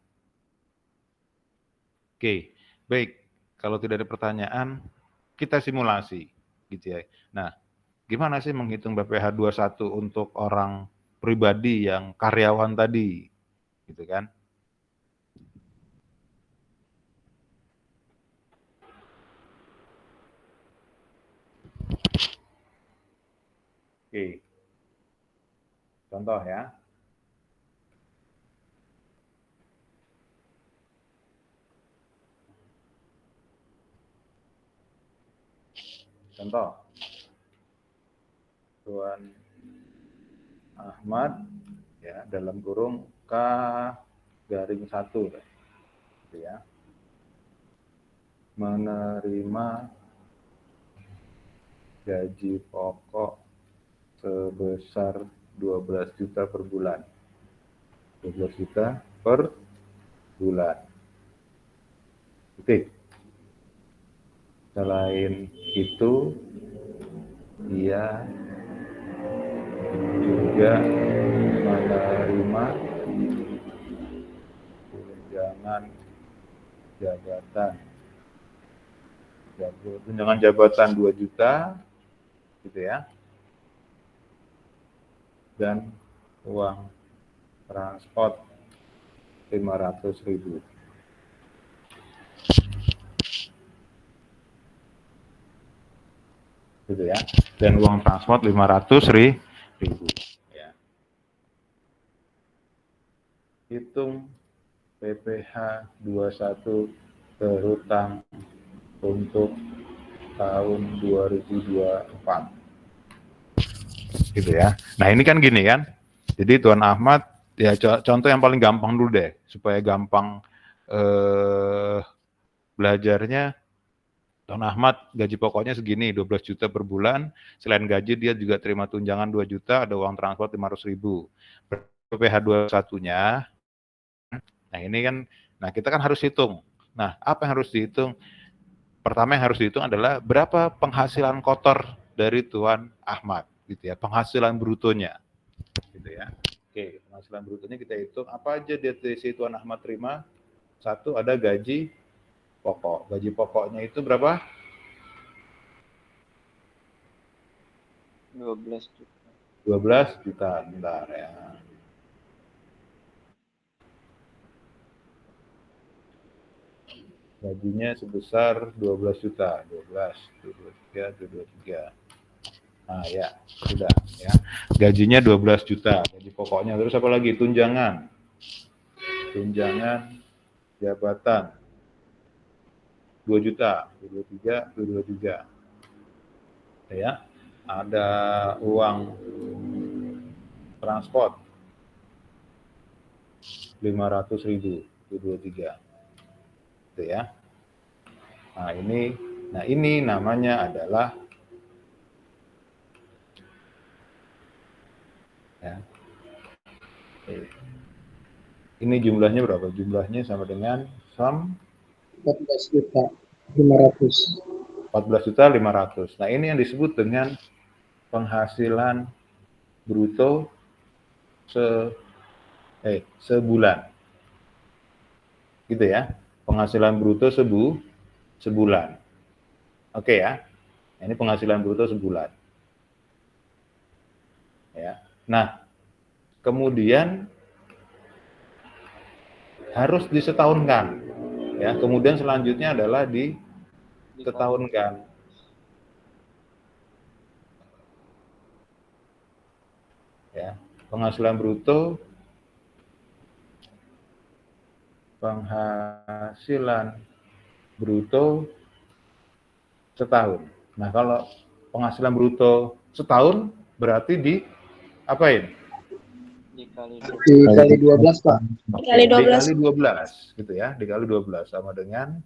Oke, baik. Kalau tidak ada pertanyaan, kita simulasi gitu ya. Nah, gimana sih menghitung BPH 21 untuk orang pribadi yang karyawan tadi? Gitu kan? Oke. Contoh ya. Contoh. Tuan Ahmad ya dalam kurung K-1 gitu ya. Menerima gaji pokok sebesar 12 juta per bulan. 12 juta per bulan. Titik. Selain itu, dia juga menerima tunjangan jabatan. Tunjangan jabatan 2 juta, gitu ya. Dan uang transport 500.000. Gitu ya. Dan uang transport 500.000 ya. Hitung PPh 21 berhutang untuk tahun 2024. Gitu ya. Nah, ini kan gini kan. Jadi Tuan Ahmad Ya, contoh yang paling gampang dulu deh, supaya gampang belajarnya. Tuan Ahmad gaji pokoknya segini, 12 juta per bulan. Selain gaji dia juga terima tunjangan 2 juta, ada uang transport 500.000. PPh 21-nya, nah ini kan, nah kita kan harus hitung. Nah, apa yang harus dihitung? Pertama yang harus dihitung adalah berapa penghasilan kotor dari Tuan Ahmad, gitu ya, penghasilan brutonya, gitu ya. Oke, penghasilan brutonya kita hitung, apa aja si Tuan Ahmad terima. Satu, ada gaji pokok. Gaji pokoknya itu berapa? 12 juta. 12 juta, bentar ya. Gajinya sebesar 12 juta, 12, 23, 23. Nah ya, sudah ya. Gajinya 12 juta, gaji pokoknya. Terus apa lagi? Tunjangan. Tunjangan jabatan 2 juta, 23, 23. Ya. Ada uang transport 500.000, 23. Gitu ya. Nah ini namanya adalah ya. Ini jumlahnya berapa? Jumlahnya sama dengan sum 14.500. 14.500. Nah, ini yang disebut dengan penghasilan bruto sebulan. Gitu ya. Penghasilan bruto sebulan. Oke ya. Ini penghasilan bruto sebulan. Ya. Nah, kemudian harus disetahunkan. Ya, kemudian selanjutnya adalah disetahunkan. Ya, penghasilan bruto setahun. Nah, kalau penghasilan bruto setahun berarti apain? Dikali 12, Pak. Dikali 12. Dikali 12 gitu ya, dikali 12 sama dengan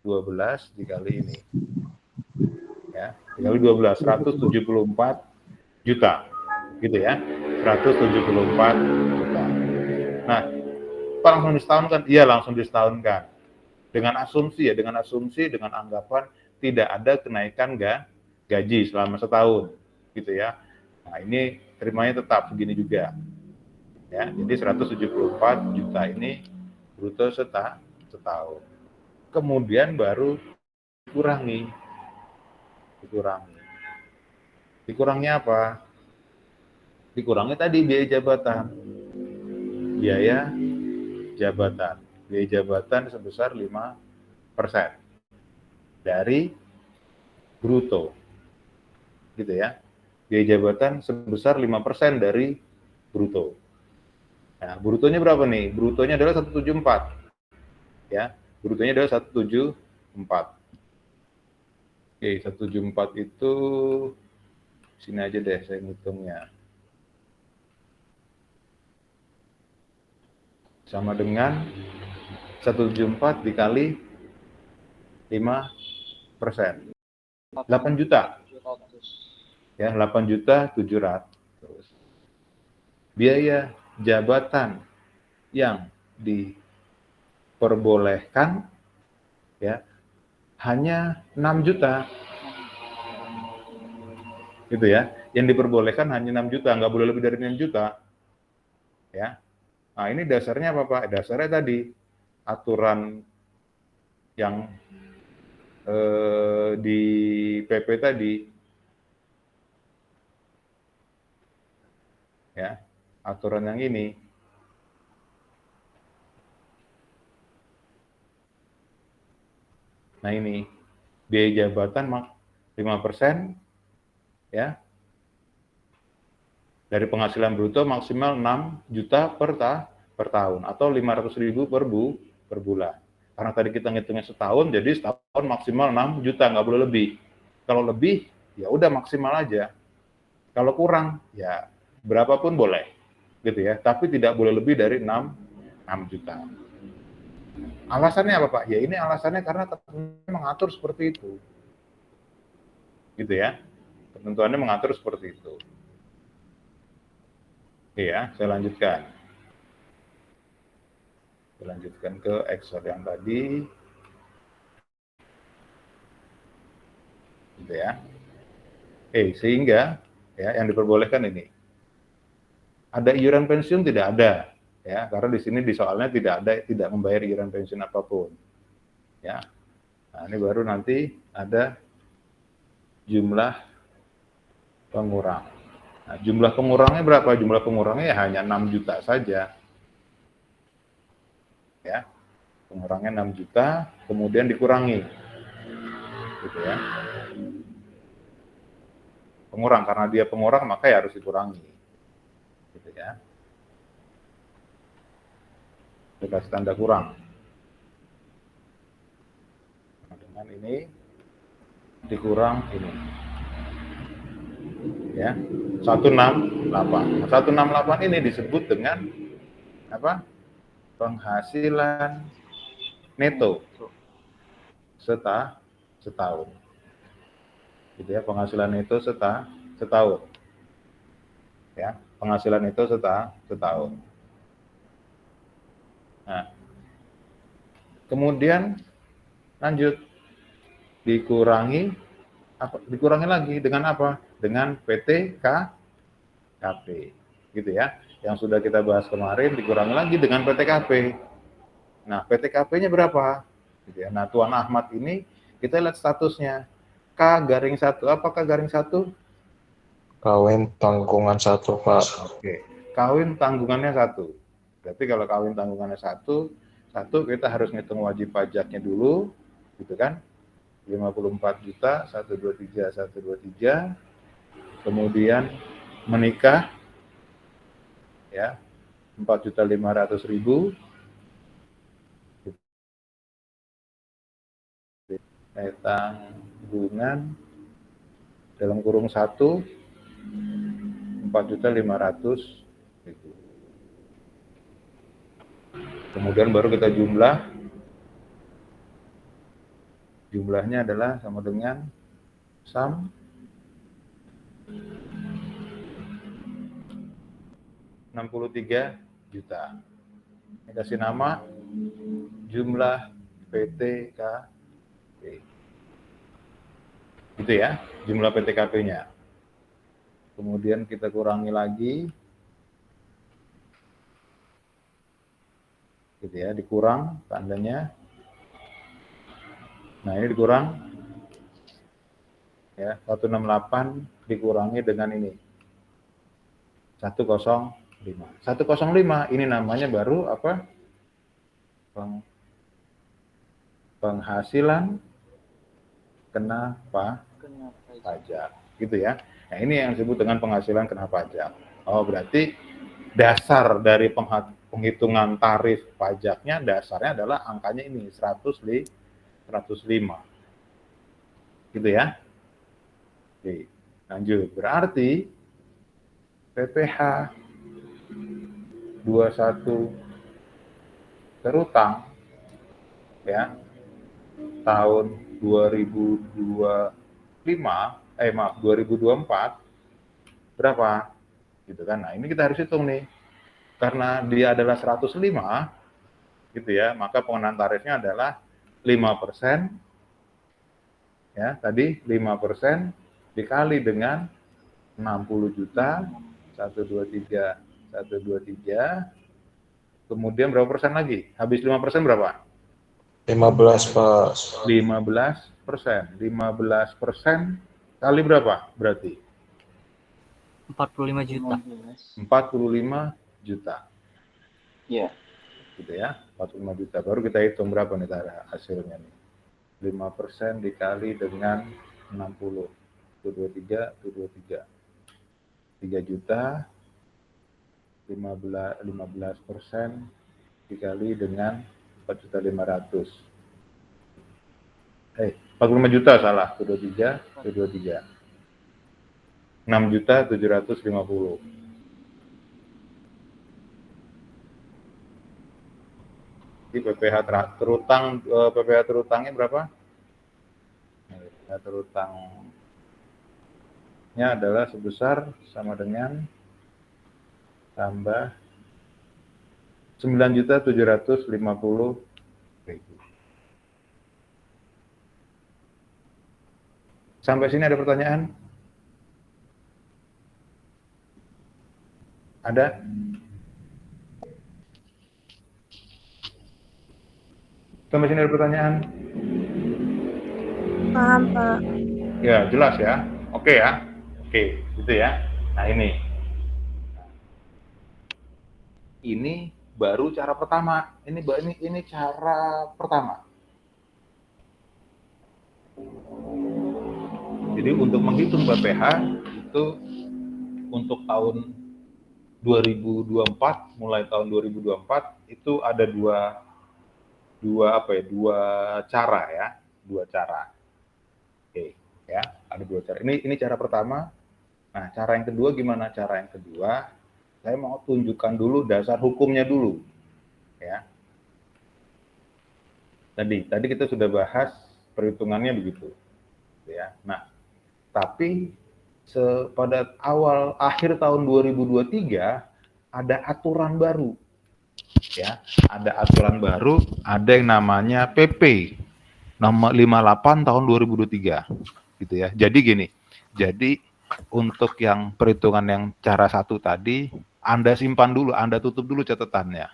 12 dikali ini. Ya, dikali 12 174 juta. Gitu ya. 174 juta. Nah, Pak langsung disetahunkan? Iya, langsung disetahunkan. Dengan asumsi dengan anggapan tidak ada kenaikan gaji selama setahun, gitu ya. Nah, ini terimanya tetap segini juga. Ya, jadi 174 juta ini bruto setahun. Kemudian baru dikurangi. Dikurangnya apa? Dikurangi tadi biaya jabatan. Biaya jabatan sebesar 5% dari bruto. Gitu ya. Biaya jabatan sebesar 5% dari bruto. Nah, brutonya berapa nih? Brutonya adalah 174. Ya, brutonya adalah 174. Oke, 174 itu sini aja deh saya ngitungnya. Sama dengan 174 dikali 5%. 8 juta. Ya, 8.700.000. Biaya jabatan yang diperbolehkan ya hanya 6 juta. Gitu ya. Yang diperbolehkan hanya 6 juta, nggak boleh lebih dari 6 juta. Ya. Nah, ini dasarnya apa, Pak? Dasarnya tadi aturan yang di PP tadi. Ya. Aturan yang ini. Nah, ini biaya jabatan 5% ya. Dari penghasilan bruto maksimal 6 juta per tahun atau 500.000 per bulan. Karena tadi kita ngitungnya setahun, jadi setahun maksimal 6 juta, nggak boleh lebih. Kalau lebih, ya udah maksimal aja. Kalau kurang, ya berapapun boleh. gitu ya. Tapi tidak boleh lebih dari 6 juta. Alasannya apa Pak? Ya ini alasannya karena ketentuannya mengatur seperti itu. Gitu ya. Ketentuannya mengatur seperti itu. Oke ya, saya lanjutkan. Saya lanjutkan ke Excel yang tadi. Gitu ya. Sehingga ya yang diperbolehkan ini. Ada iuran pensiun tidak ada, ya, karena di sini di soalnya tidak membayar iuran pensiun apapun. Ya. Nah, ini baru nanti ada jumlah pengurang. Nah, jumlah pengurangnya berapa? Jumlah pengurangnya hanya 6 juta saja. Ya. Pengurangnya 6 juta, kemudian dikurangi. Gitu ya. Pengurang, karena dia pengurang maka ya harus dikurangi. Gitu ya. Dikasih tanda kurang. Nah, dengan ini dikurang ini. Ya. 168. Nah, 168 ini disebut dengan apa? Penghasilan neto setahun. Gitu ya, penghasilan neto setahun. Ya, penghasilan itu setahun. Nah, kemudian lanjut dikurangi lagi dengan apa? Dengan PTKP, gitu ya. Yang sudah kita bahas kemarin dikurangi lagi dengan PTKP. Nah, PTKP-nya berapa? Gitu ya. Nah, Tuan Ahmad ini kita lihat statusnya K-1. Apakah garing 1? Kawin tanggungan 1, Pak. Oke, kawin tanggungannya 1. Berarti kalau kawin tanggungannya 1 kita harus ngitung wajib pajaknya dulu, gitu kan? 54 juta, 123. Kemudian menikah, ya, 4.500.000. Tanggungan dalam kurung 1, 4.500.000. Kemudian baru kita jumlahnya adalah sama dengan sum 63 juta. Ini kasih nama jumlah PTKP. Gitu ya, jumlah PTKP-nya. Kemudian kita kurangi lagi. Gitu ya, dikurang tandanya. Nah, ini dikurang ya, 168 dikurangi dengan ini 105. 105 ini namanya baru apa? Penghasilan kena pajak, gitu ya. Nah, ini yang disebut dengan penghasilan kena pajak. Oh, berarti dasar dari penghitungan tarif pajaknya dasarnya adalah angkanya ini 105. Gitu ya. Oke, lanjut. Berarti PPh 21 terutang ya tahun 2024 berapa? Gitu kan. Nah, ini kita harus hitung nih. Karena dia adalah 105 gitu ya, maka pengenaan tarifnya adalah 5%. Ya, tadi 5% dikali dengan 60 juta, 123, kemudian berapa persen lagi? Habis 5% berapa? 15, Pak. 15%. 15% kali berapa berarti? 45 juta. 45 juta. Iya. Gitu ya, 45 juta. Baru kita hitung berapa nih hasilnya nih. 5% dikali dengan 60. 23. 3 juta. 15% dikali dengan 4.500. 45 juta salah. 23. 6.750. Di PPh terutang, PPh terutangnya berapa? PPh terutangnya adalah sebesar sama dengan tambah 9.750.000. Sampai sini ada pertanyaan? Ada? Sampai sini ada pertanyaan? Paham, Pak. Ya, jelas ya. Oke ya. Oke, gitu ya. Nah, ini baru cara pertama. Ini cara pertama. Jadi untuk menghitung PPh itu untuk tahun 2024, mulai tahun 2024 itu ada dua cara ya, dua cara. Oke, ya, ada dua cara. Ini cara pertama. Nah, cara yang kedua gimana? Cara yang kedua, saya mau tunjukkan dulu dasar hukumnya dulu, ya. Tadi kita sudah bahas perhitungannya begitu, ya. Nah, tapi pada akhir tahun 2023 ada aturan baru, ya. Ada aturan baru, ada yang namanya PP nomor 58 tahun 2023, gitu ya. Jadi gini, jadi untuk yang perhitungan yang cara satu tadi, Anda simpan dulu, Anda tutup dulu catatannya,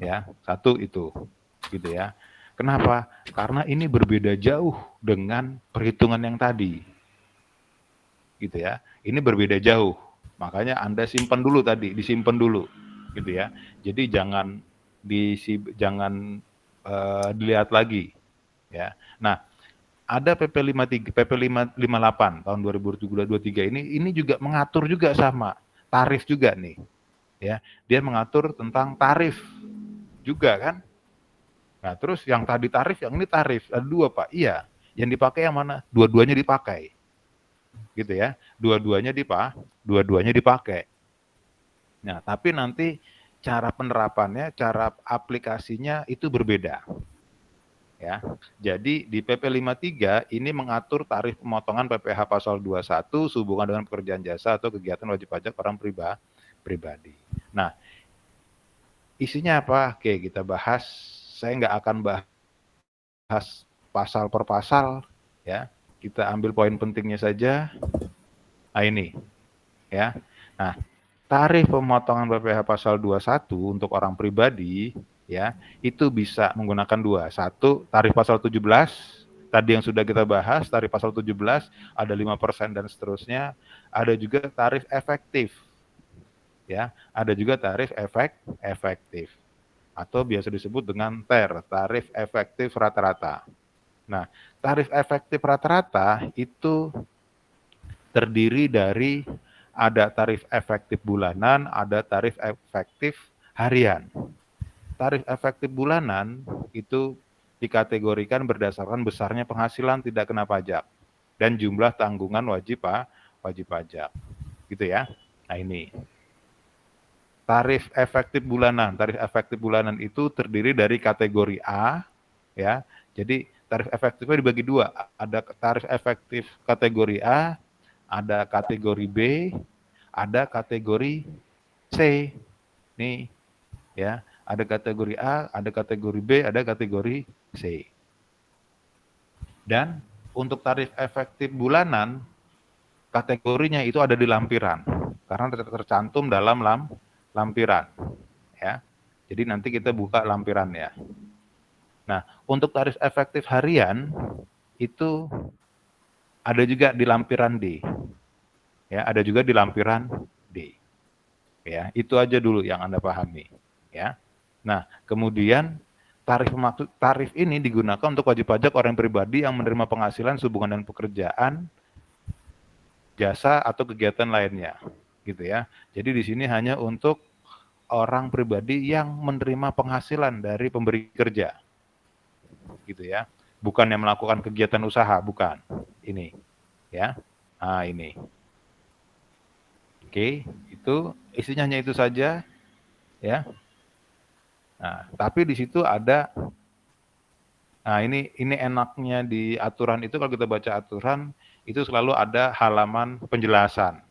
ya. Satu itu, gitu ya. Kenapa? Karena ini berbeda jauh dengan perhitungan yang tadi, gitu ya. Ini berbeda jauh, makanya Anda simpan dulu tadi, disimpan dulu, gitu ya. Jadi jangan dilihat lagi, ya. Nah, ada PP 53, PP 558 tahun 2023 ini juga mengatur juga sama tarif juga nih, ya. Dia mengatur tentang tarif juga kan. Nah, terus yang tadi tarif, yang ini tarif, ada dua Pak. Iya, yang dipakai yang mana? Dua-duanya dipakai, gitu ya. Dua-duanya dipakai. Nah, tapi nanti cara penerapannya, cara aplikasinya itu berbeda. Ya. Jadi di PP 53 ini mengatur tarif pemotongan PPh pasal 21 sehubungan dengan pekerjaan jasa atau kegiatan wajib pajak orang pribadi. Nah, isinya apa? Oke, kita bahas. Saya nggak akan bahas pasal per pasal, ya. Kita ambil poin pentingnya saja. Nah, ini, ya. Nah, tarif pemotongan PPh pasal 21 untuk orang pribadi, ya, itu bisa menggunakan dua. Satu, tarif pasal 17, tadi yang sudah kita bahas, tarif pasal 17, ada 5% dan seterusnya. Ada juga tarif efektif, ya, ada juga tarif efektif, atau biasa disebut dengan TER, tarif efektif rata-rata. Nah, tarif efektif rata-rata itu terdiri dari ada tarif efektif bulanan, ada tarif efektif harian. Tarif efektif bulanan itu dikategorikan berdasarkan besarnya penghasilan tidak kena pajak dan jumlah tanggungan wajib pajak. Gitu ya. Nah, ini. Tarif efektif bulanan itu terdiri dari kategori A, ya. Jadi tarif efektifnya dibagi dua. Ada tarif efektif kategori A, ada kategori B, ada kategori C. Nih, ya, ada kategori A, ada kategori B, ada kategori C. Dan untuk tarif efektif bulanan, kategorinya itu ada di lampiran, karena tercantum dalam lampiran, ya. Jadi nanti kita buka lampirannya. Nah, untuk tarif efektif harian itu ada juga di lampiran D. Ya, ada juga di lampiran D. Ya, itu aja dulu yang Anda pahami, ya. Nah, kemudian tarif ini digunakan untuk wajib pajak orang pribadi yang menerima penghasilan sehubungan dengan pekerjaan, jasa atau kegiatan lainnya, gitu ya. Jadi di sini hanya untuk orang pribadi yang menerima penghasilan dari pemberi kerja, gitu ya. Bukan yang melakukan kegiatan usaha, bukan. Ini, ya. Nah, ini. Oke, itu isinya hanya itu saja, ya. Nah, tapi di situ ada, nah ini enaknya di aturan itu, kalau kita baca aturan itu selalu ada halaman penjelasan,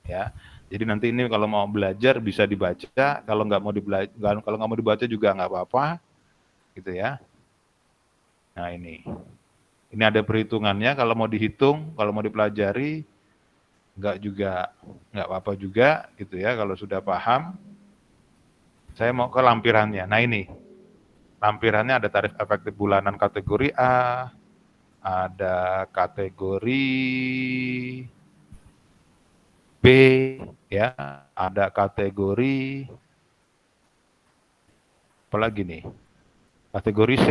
ya. Jadi nanti ini kalau mau belajar bisa dibaca, kalau nggak mau dibaca juga nggak apa-apa, gitu ya. Nah ini ada perhitungannya, kalau mau dihitung, kalau mau dipelajari, nggak apa-apa juga, gitu ya. Kalau sudah paham, saya mau ke lampirannya. Nah ini lampirannya ada tarif efektif bulanan kategori A, ada kategori B, ya, ada kategori apa lagi nih? Kategori C,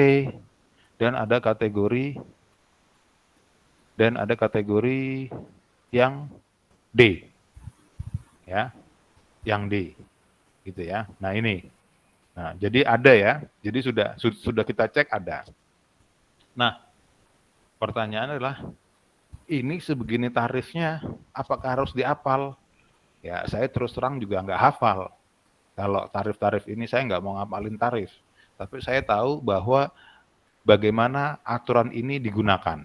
dan ada kategori yang D, ya, yang D, gitu ya. Nah ini, nah jadi ada ya, jadi sudah kita cek ada. Nah pertanyaan adalah, ini sebegini tarifnya, apakah harus dihafal? Ya saya terus terang juga nggak hafal. Kalau tarif-tarif ini saya nggak mau ngapalin tarif, tapi saya tahu bahwa bagaimana aturan ini digunakan,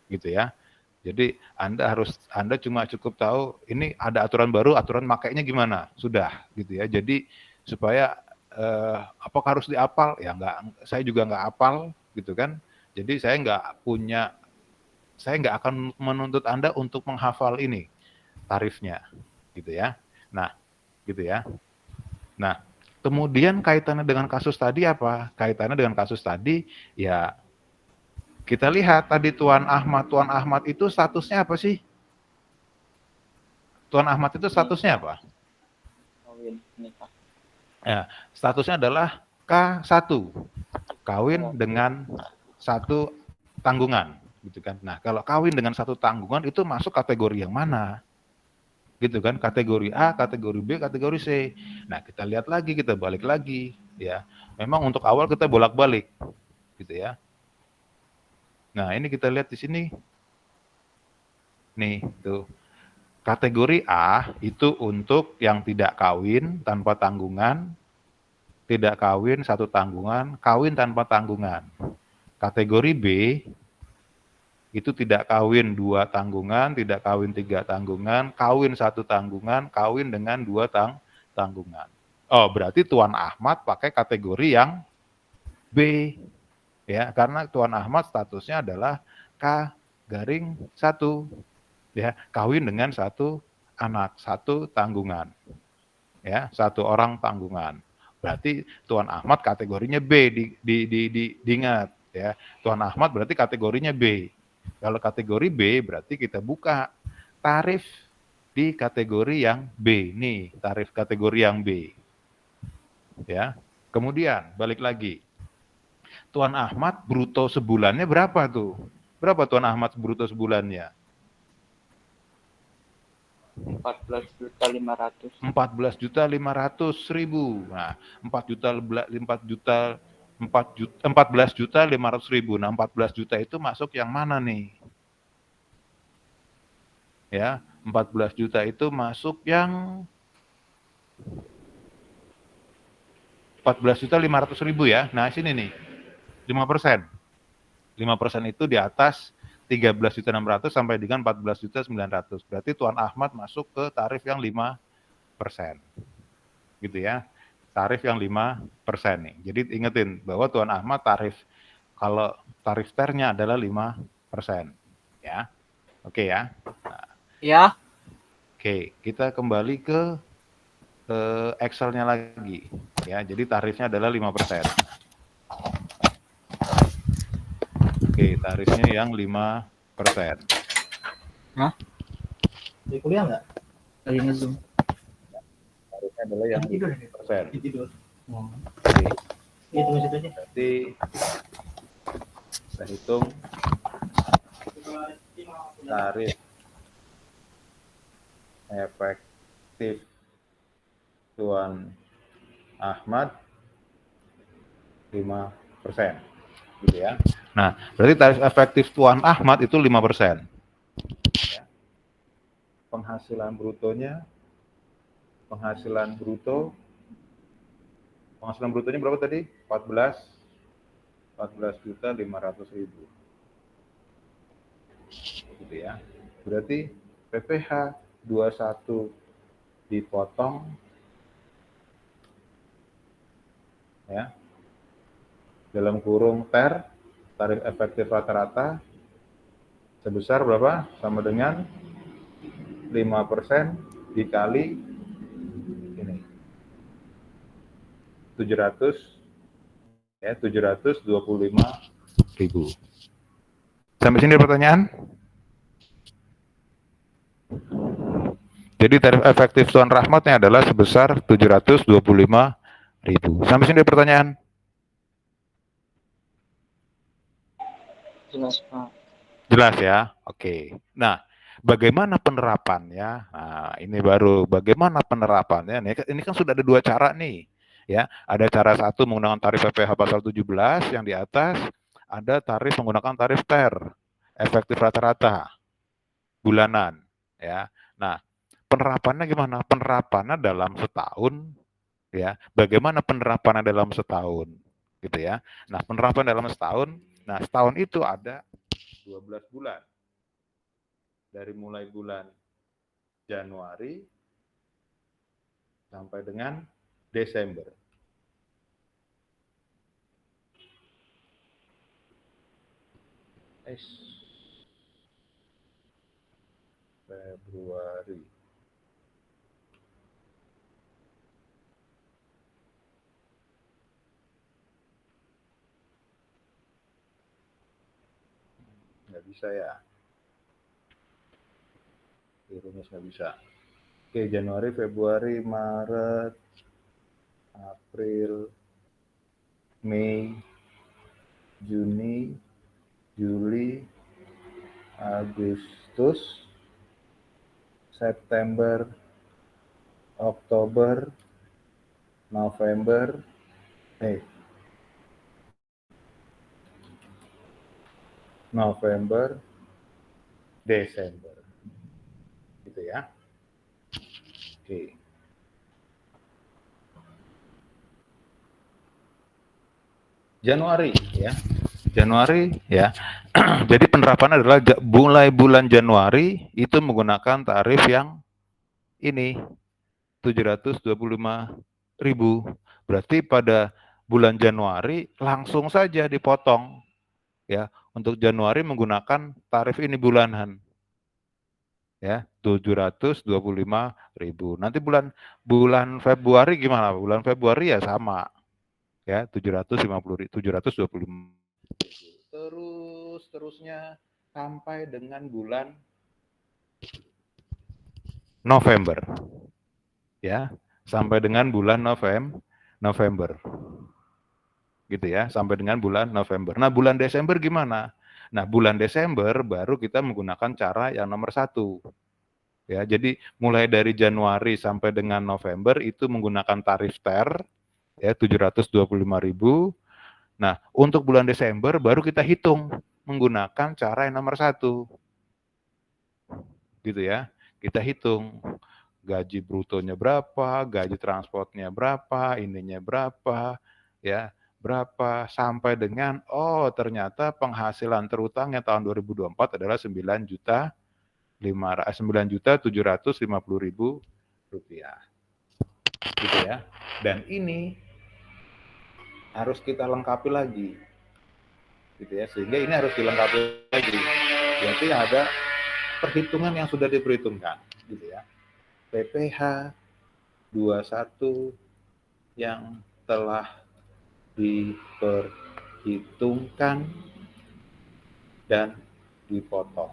gitu ya. Jadi Anda cuma cukup tahu ini ada aturan baru, aturan makainya gimana, sudah, gitu ya. Jadi supaya apakah harus dihafal? Ya nggak, saya juga nggak hafal, gitu kan. Jadi saya nggak akan menuntut Anda untuk menghafal ini tarifnya, gitu ya. Nah, gitu ya. Nah, kemudian kaitannya dengan kasus tadi apa? Kaitannya dengan kasus tadi, ya kita lihat tadi Tuan Ahmad itu statusnya apa sih? Tuan Ahmad itu statusnya apa? Kawin, nikah. Ya, statusnya adalah K1, kawin dengan satu tanggungan, gitu kan. Nah, kalau kawin dengan satu tanggungan itu masuk kategori yang mana? Gitu kan, kategori A, kategori B, kategori C. Nah, kita lihat lagi, kita balik lagi, ya. Memang untuk awal kita bolak-balik, gitu ya. Nah, ini kita lihat di sini. Nih, tuh. Kategori A itu untuk yang tidak kawin tanpa tanggungan, tidak kawin satu tanggungan, kawin tanpa tanggungan. Kategori B itu tidak kawin 2 tanggungan, tidak kawin 3 tanggungan, kawin 1 tanggungan, kawin dengan 2 tanggungan. Oh, berarti Tuan Ahmad pakai kategori yang B, ya, karena Tuan Ahmad statusnya adalah K-1, ya, kawin dengan 1 anak, 1 tanggungan, ya, 1 orang tanggungan. Berarti Tuan Ahmad kategorinya B, diingat, ya. Tuan Ahmad berarti kategorinya B. Kalau kategori B berarti kita buka tarif di kategori yang B. Nih, tarif kategori yang B. Ya. Kemudian balik lagi. Tuan Ahmad bruto sebulannya berapa tuh? Berapa Tuan Ahmad bruto sebulannya? 14.500.000. 14.500.000. Nah, 14.500.000. Nah, 14 juta itu masuk yang mana nih? Ya, 14 juta itu masuk yang 14.500.000 ya. Nah, sini nih. 5%. 5% itu di atas 13.600.000 sampai dengan 14.900.000. Berarti Tuan Ahmad masuk ke tarif yang 5%. Gitu ya. Tarif yang 5% nih. Jadi ingetin bahwa Tuan Ahmad kalau tarif ternya adalah 5%. Ya. Oke ya. Nah, Ya. Oke, kita kembali ke Excel-nya lagi. Ya, jadi tarifnya adalah 5%. Oke, tarifnya yang 5%. Hah? Di kuliah nggak? Lagi nge-zoom. Tarifnya adalah yang 5%. Tidur. Oke. Itu aja. Berarti kita hitung tarif efektif Tuan Ahmad 5%. Gitu ya. Nah, berarti tarif efektif Tuan Ahmad itu 5%. Ya. Penghasilan bruto Penghasilan brutonya berapa tadi? 14.500.000. Gitu ya. Berarti PPh 21 dipotong ya. Dalam kurung tarif efektif rata-rata sebesar berapa? Sama dengan 5% dikali ini 700 ya, 725.000. Sampai sini pertanyaan? Jadi tarif efektif Tuan Rahmatnya adalah sebesar 725.000. Sampai sini pertanyaan? Jelas, Pak. Jelas ya? Oke. Nah, bagaimana penerapannya? Nah, ini baru bagaimana penerapannya. Ini kan sudah ada dua cara nih. Ya, ada cara satu menggunakan tarif PPh pasal 17 yang di atas, ada tarif menggunakan tarif TER, efektif rata-rata bulanan, ya. Nah, penerapannya gimana? Penerapannya dalam setahun, ya. Bagaimana penerapannya dalam setahun, gitu ya. Nah, penerapan dalam setahun, nah setahun itu ada 12 bulan. Dari mulai bulan Januari sampai dengan Desember. Februari. Nggak bisa ya. Rumus nggak bisa. Oke, Januari, Februari, Maret, April, Mei, Juni, Juli, Agustus, September, Oktober, November, Desember. Gitu ya. Oke. Januari ya. Januari ya. Jadi penerapannya adalah mulai bulan Januari itu menggunakan tarif yang ini 725.000. Berarti pada bulan Januari langsung saja dipotong ya. Untuk Januari menggunakan tarif ini bulanan. Ya, 725.000. Nanti bulan Februari gimana? Bulan Februari ya sama. Ya, 725. Terusnya sampai dengan bulan November. Ya, sampai dengan bulan November. Gitu ya, sampai dengan bulan November. Nah, bulan Desember gimana? Nah, bulan Desember baru kita menggunakan cara yang nomor 1. Ya, jadi mulai dari Januari sampai dengan November itu menggunakan tarif TER ya 725.000. Nah, untuk bulan Desember baru kita hitung menggunakan cara yang nomor 1. Gitu ya. Kita hitung gaji brutonya berapa, gaji transportnya berapa, ininya berapa, ya, berapa sampai dengan ternyata penghasilan terutangnya tahun 2024 adalah 9.750.000 rupiah. Gitu ya. Dan ini harus kita lengkapi lagi. Gitu ya. Sehingga ini harus dilengkapi lagi. Berarti ada perhitungan yang sudah diperhitungkan, gitu ya. PPh 21 yang telah diperhitungkan dan dipotong.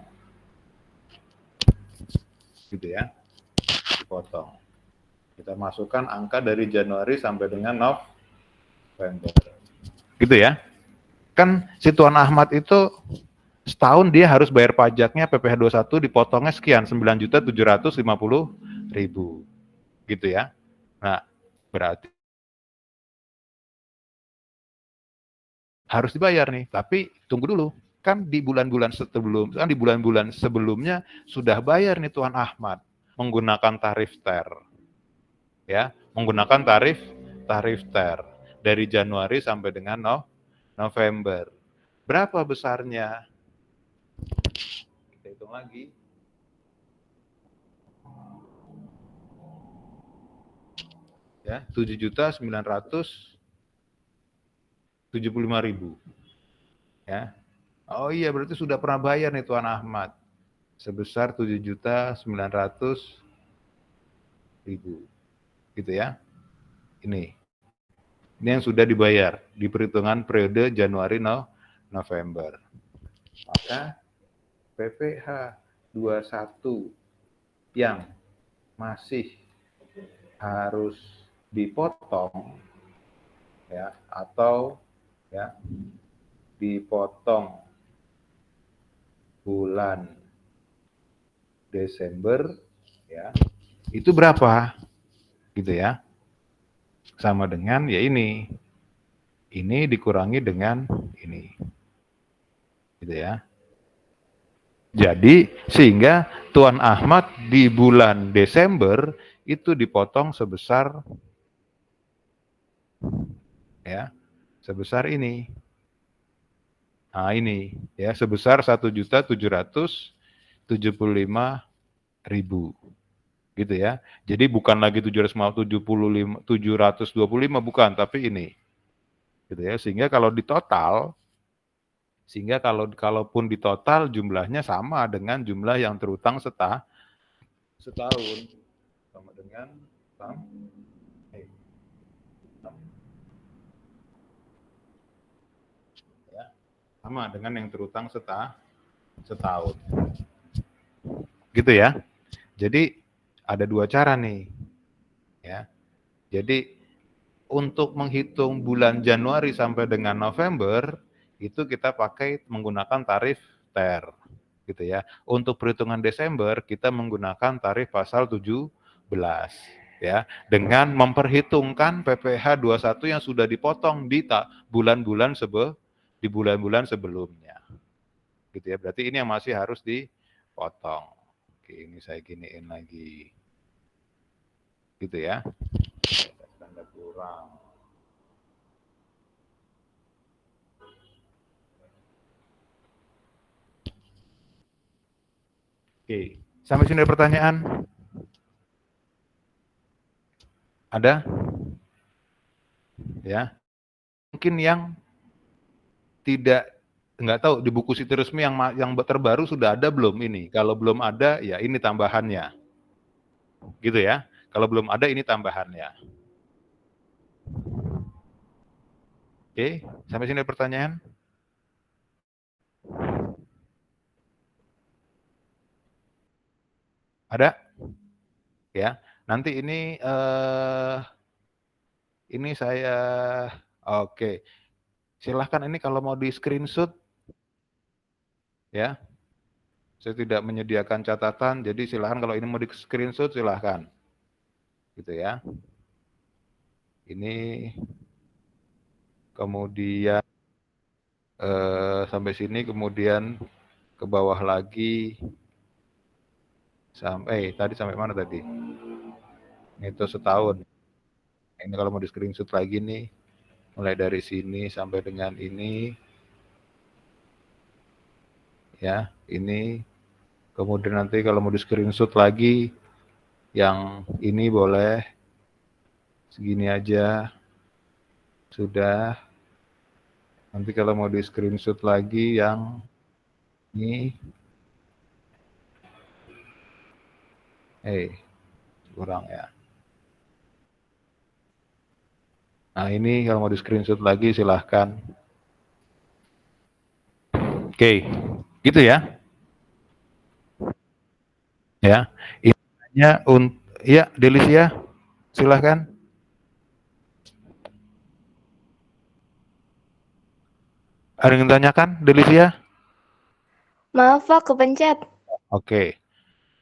Gitu ya. Dipotong. Kita masukkan angka dari Januari sampai dengan November. Gitu ya. Kan si Tuan Ahmad itu setahun dia harus bayar pajaknya PPh 21 dipotongnya sekian 9.750.000. Gitu ya. Nah, berarti harus dibayar nih, tapi tunggu dulu. Kan di bulan-bulan sebelumnya sudah bayar nih Tuan Ahmad menggunakan tarif TER. Ya, menggunakan tarif TER. dari Januari sampai dengan November. Berapa besarnya? Kita hitung lagi. Ya, 7.975.000. Ya. Oh iya, berarti sudah pernah bayar nih Tuan Ahmad. Sebesar 7.900.000. Gitu ya. Ini yang sudah dibayar di perhitungan periode Januari November. Maka PPh 21 yang masih harus dipotong ya, atau ya dipotong bulan Desember ya, itu berapa gitu ya, sama dengan ya ini dikurangi dengan ini gitu ya. Jadi sehingga Tuan Ahmad di bulan Desember itu dipotong sebesar ya, sebesar ini. Nah, ini ya, sebesar 1.775.000 gitu ya. Jadi bukan lagi 725 bukan, tapi ini. Gitu ya. Sehingga kalau ditotal, kalaupun ditotal jumlahnya sama dengan jumlah yang terutang setahun. Sama dengan sama dengan yang terutang setahun. Gitu ya. Jadi ada dua cara nih. Ya. Jadi untuk menghitung bulan Januari sampai dengan November itu kita pakai menggunakan tarif TER gitu ya. Untuk perhitungan Desember kita menggunakan tarif pasal 17 ya, dengan memperhitungkan PPh 21 yang sudah dipotong di bulan-bulan sebelumnya. Gitu ya. Berarti ini yang masih harus dipotong. Oke, ini saya giniin lagi. Gitu ya. Tanda kurang. Oke, sampai sini ada pertanyaan? Ada? Ya. Mungkin yang nggak tahu di buku situs resmi yang terbaru sudah ada belum ini? Kalau belum ada, ya ini tambahannya. Gitu ya. Kalau belum ada, ini tambahannya. Oke, sampai sini ada pertanyaan? Ada? Ya, nanti ini saya oke. Silahkan ini kalau mau di screenshot ya. Saya tidak menyediakan catatan, jadi silahkan kalau ini mau di screenshot silahkan. Gitu ya. Ini kemudian sampai sini, kemudian ke bawah lagi sampai tadi sampai mana tadi? Itu setahun. Ini kalau mau di screenshot lagi nih, mulai dari sini sampai dengan ini, ya ini. Kemudian nanti kalau mau di screenshot lagi, yang ini boleh segini aja, sudah. Nanti kalau mau di screenshot lagi yang ini, kurang ya. Nah ini kalau mau di screenshot lagi silahkan. Oke, gitu ya. Ya, ini hanya ya, Delicia, silahkan. Ada yang ditanyakan, Delicia? Maaf Pak, kepencet. Oke,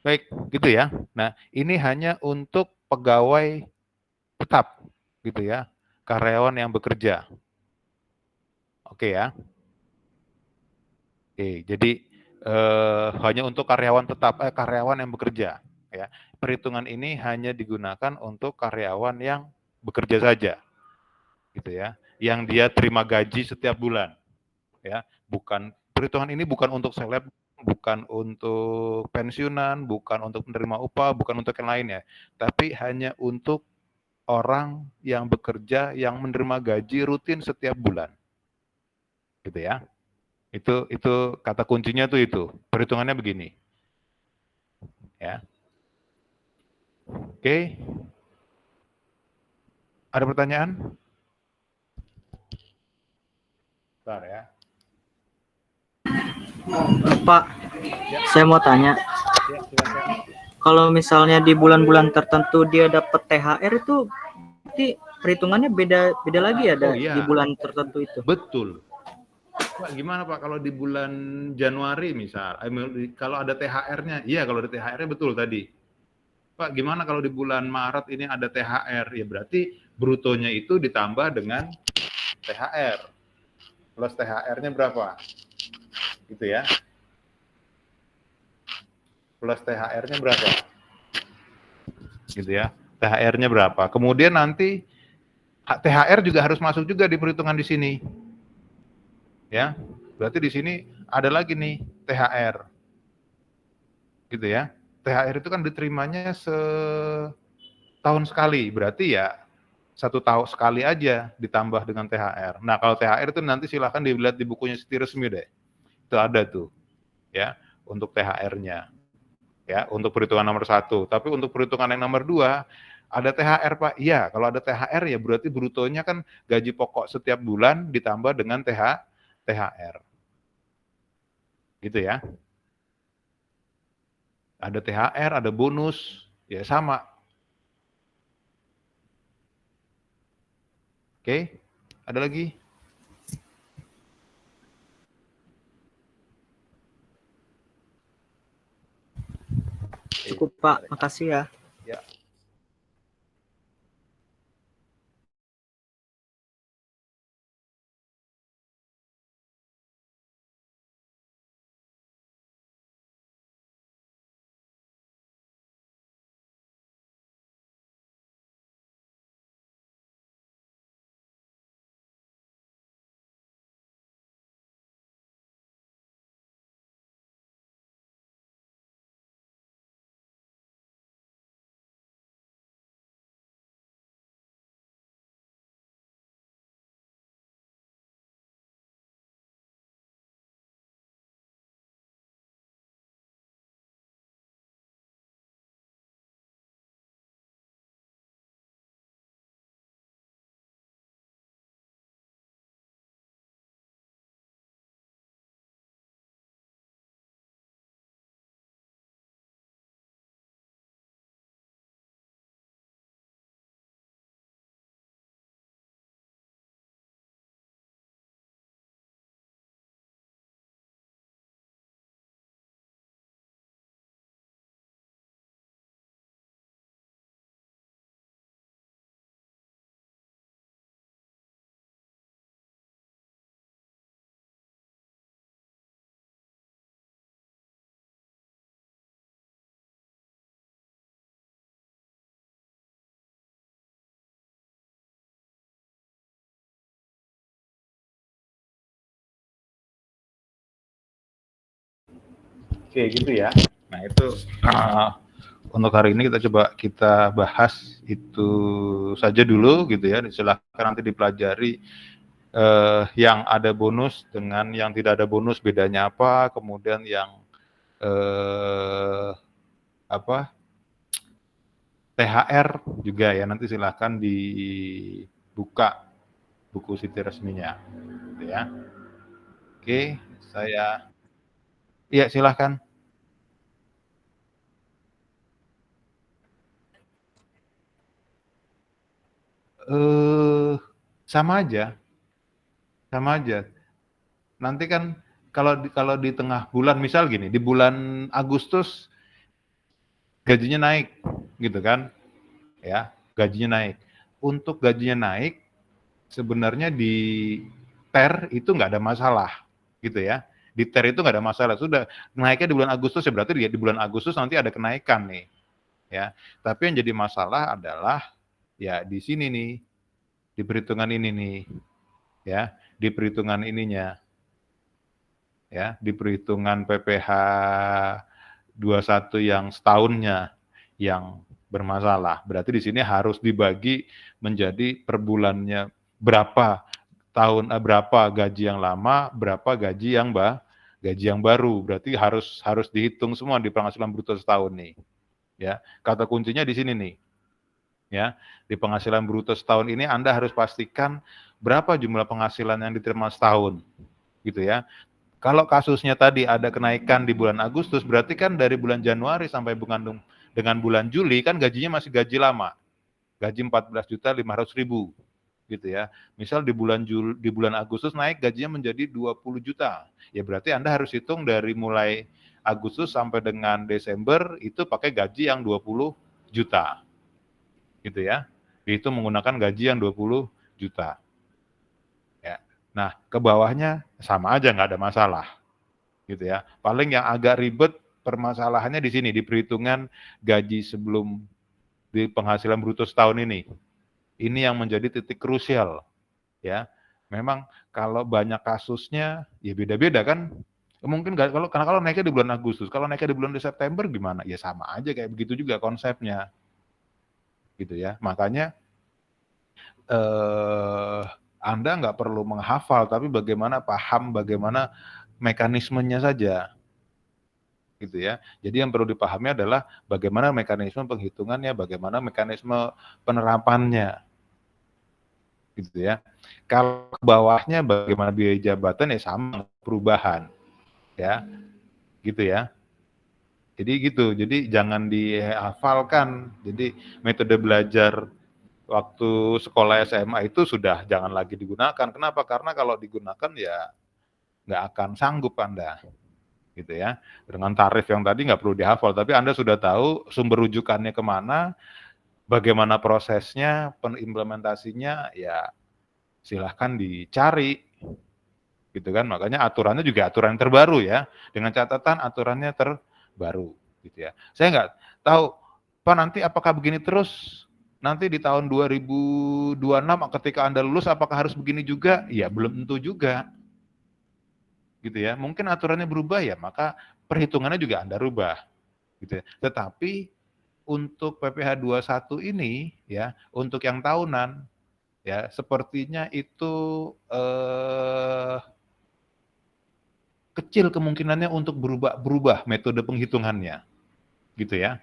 baik, gitu ya. Nah, ini hanya untuk pegawai tetap, gitu ya, karyawan yang bekerja. Oke ya. Oke, jadi hanya untuk karyawan tetap, karyawan yang bekerja. Ya, perhitungan ini hanya digunakan untuk karyawan yang bekerja saja. gitu ya, yang dia terima gaji setiap bulan, ya. Bukan perhitungan ini bukan untuk seleb, bukan untuk pensiunan, bukan untuk menerima upah, bukan untuk yang lainnya, tapi hanya untuk orang yang bekerja yang menerima gaji rutin setiap bulan, gitu ya. Itu kata kuncinya tuh itu. Perhitungannya begini, ya. Oke. Ada pertanyaan? Bentar ya. Pak, saya mau tanya, Ya, silakan. kalau misalnya di bulan-bulan tertentu dia dapat THR itu, berarti perhitungannya beda lagi ya Oh, iya. di bulan tertentu itu? Betul. Pak, gimana Pak kalau di bulan Januari misal, kalau ada THR-nya? Iya, kalau ada THR-nya betul tadi. Pak, gimana kalau di bulan Maret ini ada THR? Ya berarti brutonya itu ditambah dengan THR. Plus THR-nya berapa? Gitu ya. Plus THR-nya berapa? Gitu ya. THR-nya berapa? Kemudian nanti THR juga harus masuk juga di perhitungan di sini. Ya. Berarti di sini ada lagi nih THR. Gitu ya. THR itu kan diterimanya setahun sekali, berarti ya 1 tahun sekali aja ditambah dengan THR. Nah, kalau THR itu nanti silahkan dilihat di bukunya Siti Resmi deh. Itu ada tuh, ya, untuk THR-nya. Ya, untuk perhitungan nomor 1. Tapi untuk perhitungan yang nomor 2, ada THR, Pak. Iya, kalau ada THR ya berarti brutonya kan gaji pokok setiap bulan ditambah dengan THR. Gitu ya. Ada THR, ada bonus, ya sama. Oke, ada lagi? Cukup Pak, makasih ya. Ya. Oke, gitu ya. Nah, itu untuk hari ini kita bahas itu saja dulu gitu ya. Silahkan nanti dipelajari yang ada bonus dengan yang tidak ada bonus bedanya apa, kemudian yang apa THR juga ya, nanti silahkan dibuka buku Siti Resminya gitu ya. Oke, iya silahkan. Sama aja. Nanti kan kalau di tengah bulan, misal gini, di bulan Agustus gajinya naik, gitu kan? Ya, gajinya naik. Untuk gajinya naik, sebenarnya di TER itu nggak ada masalah, gitu ya. Di TER itu nggak ada masalah. Sudah naiknya di bulan Agustus ya berarti di bulan Agustus nanti ada kenaikan nih, ya. Tapi yang jadi masalah adalah ya di sini nih, Di perhitungan ini nih, ya, di perhitungan ininya, ya, di perhitungan PPh 21 yang setahunnya yang bermasalah. Berarti di sini harus dibagi menjadi per bulannya berapa berapa gaji yang lama, berapa gaji yang baru. Berarti harus dihitung semua di penghasilan bruto setahun nih. Ya, kata kuncinya di sini nih. Ya, di penghasilan bruto setahun ini Anda harus pastikan berapa jumlah penghasilan yang diterima setahun. Gitu ya. Kalau kasusnya tadi ada kenaikan di bulan Agustus, berarti kan dari bulan Januari sampai dengan bulan Juli kan gajinya masih gaji lama. Gaji 14.500.000 gitu ya. Misal di bulan Agustus naik gajinya menjadi 20 juta. Ya berarti Anda harus hitung dari mulai Agustus sampai dengan Desember itu pakai gaji yang 20 juta. Gitu ya. Itu menggunakan gaji yang 20 juta. Ya. Nah, ke bawahnya sama aja nggak ada masalah. Gitu ya. Paling yang agak ribet permasalahannya di sini di perhitungan gaji sebelum di penghasilan bruto setahun ini. Ini yang menjadi titik krusial. Ya. Memang kalau banyak kasusnya ya beda-beda kan. Mungkin kalau naiknya di bulan Agustus, kalau naiknya di bulan September gimana? Ya sama aja kayak begitu juga konsepnya. Gitu ya. Makanya Anda nggak perlu menghafal, tapi paham bagaimana mekanismenya saja. Gitu ya. Jadi yang perlu dipahami adalah bagaimana mekanisme penghitungannya, bagaimana mekanisme penerapannya. Gitu ya. Kalau ke bawahnya bagaimana biaya jabatan ya sama perubahan. Ya. Gitu ya. Jadi gitu. Jadi jangan dihafalkan. Jadi metode belajar waktu sekolah SMA itu sudah jangan lagi digunakan. Kenapa? Karena kalau digunakan ya nggak akan sanggup Anda. Gitu ya. Dengan tarif yang tadi nggak perlu dihafal, tapi Anda sudah tahu sumber rujukannya kemana, bagaimana prosesnya, pengimplementasinya, ya silahkan dicari. Gitu kan. Makanya aturannya juga aturan terbaru ya. Dengan catatan aturannya terbaru. Gitu ya. Saya nggak tahu, Pak nanti apakah begini terus? Nanti di tahun 2026 ketika Anda lulus apakah harus begini juga? Ya belum tentu juga. Gitu ya. Mungkin aturannya berubah ya, maka perhitungannya juga Anda rubah. Gitu ya. Tetapi untuk PPh 21 ini ya, untuk yang tahunan ya, sepertinya itu kecil kemungkinannya untuk berubah metode penghitungannya. Gitu ya.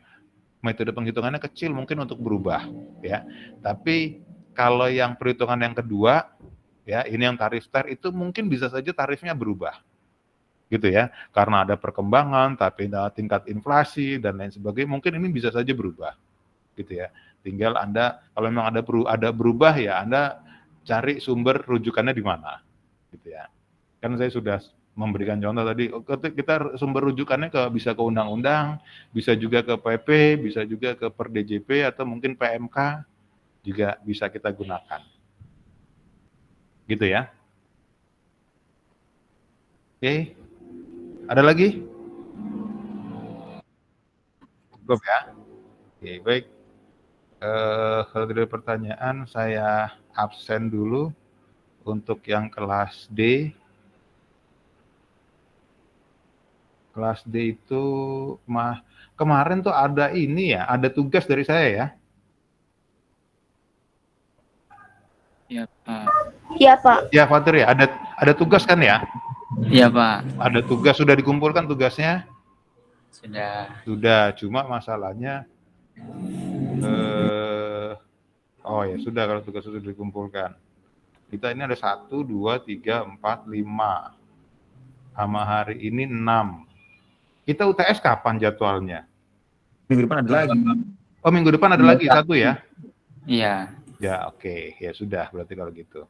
Metode penghitungannya kecil mungkin untuk berubah ya. Tapi kalau yang perhitungan yang kedua ya, ini yang tarif TER itu mungkin bisa saja tarifnya berubah. Gitu ya. Karena ada perkembangan, tapi ada tingkat inflasi dan lain sebagainya, mungkin ini bisa saja berubah. Gitu ya. Tinggal Anda kalau memang ada berubah ya Anda cari sumber rujukannya di mana. Gitu ya. Kan saya sudah memberikan contoh tadi, kita sumber rujukannya bisa ke undang-undang, bisa juga ke PP, bisa juga ke per DJP atau mungkin PMK juga bisa kita gunakan. Gitu ya. Oke. Ada lagi? Cukup ya. Oke, baik. Kalau tidak ada pertanyaan, saya absen dulu untuk yang kelas D. Kelas D itu kemarin tuh ada ini ya, ada tugas dari saya ya. Iya, Pak. Iya, Pak. Ya, Fatir ya, ada tugas kan ya? Iya, Pak. Ada tugas, sudah dikumpulkan tugasnya? Sudah. Sudah, cuma masalahnya oh ya sudah kalau tugas sudah dikumpulkan. Kita ini ada 1, 2, 3, 4, 5. Sama hari ini 6. Kita UTS kapan jadwalnya? Minggu depan ada lagi. Oh, minggu depan ada lagi satu ya? Iya. Ya, oke. Ya sudah berarti kalau gitu.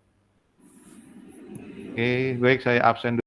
Oke, baik saya absen dulu.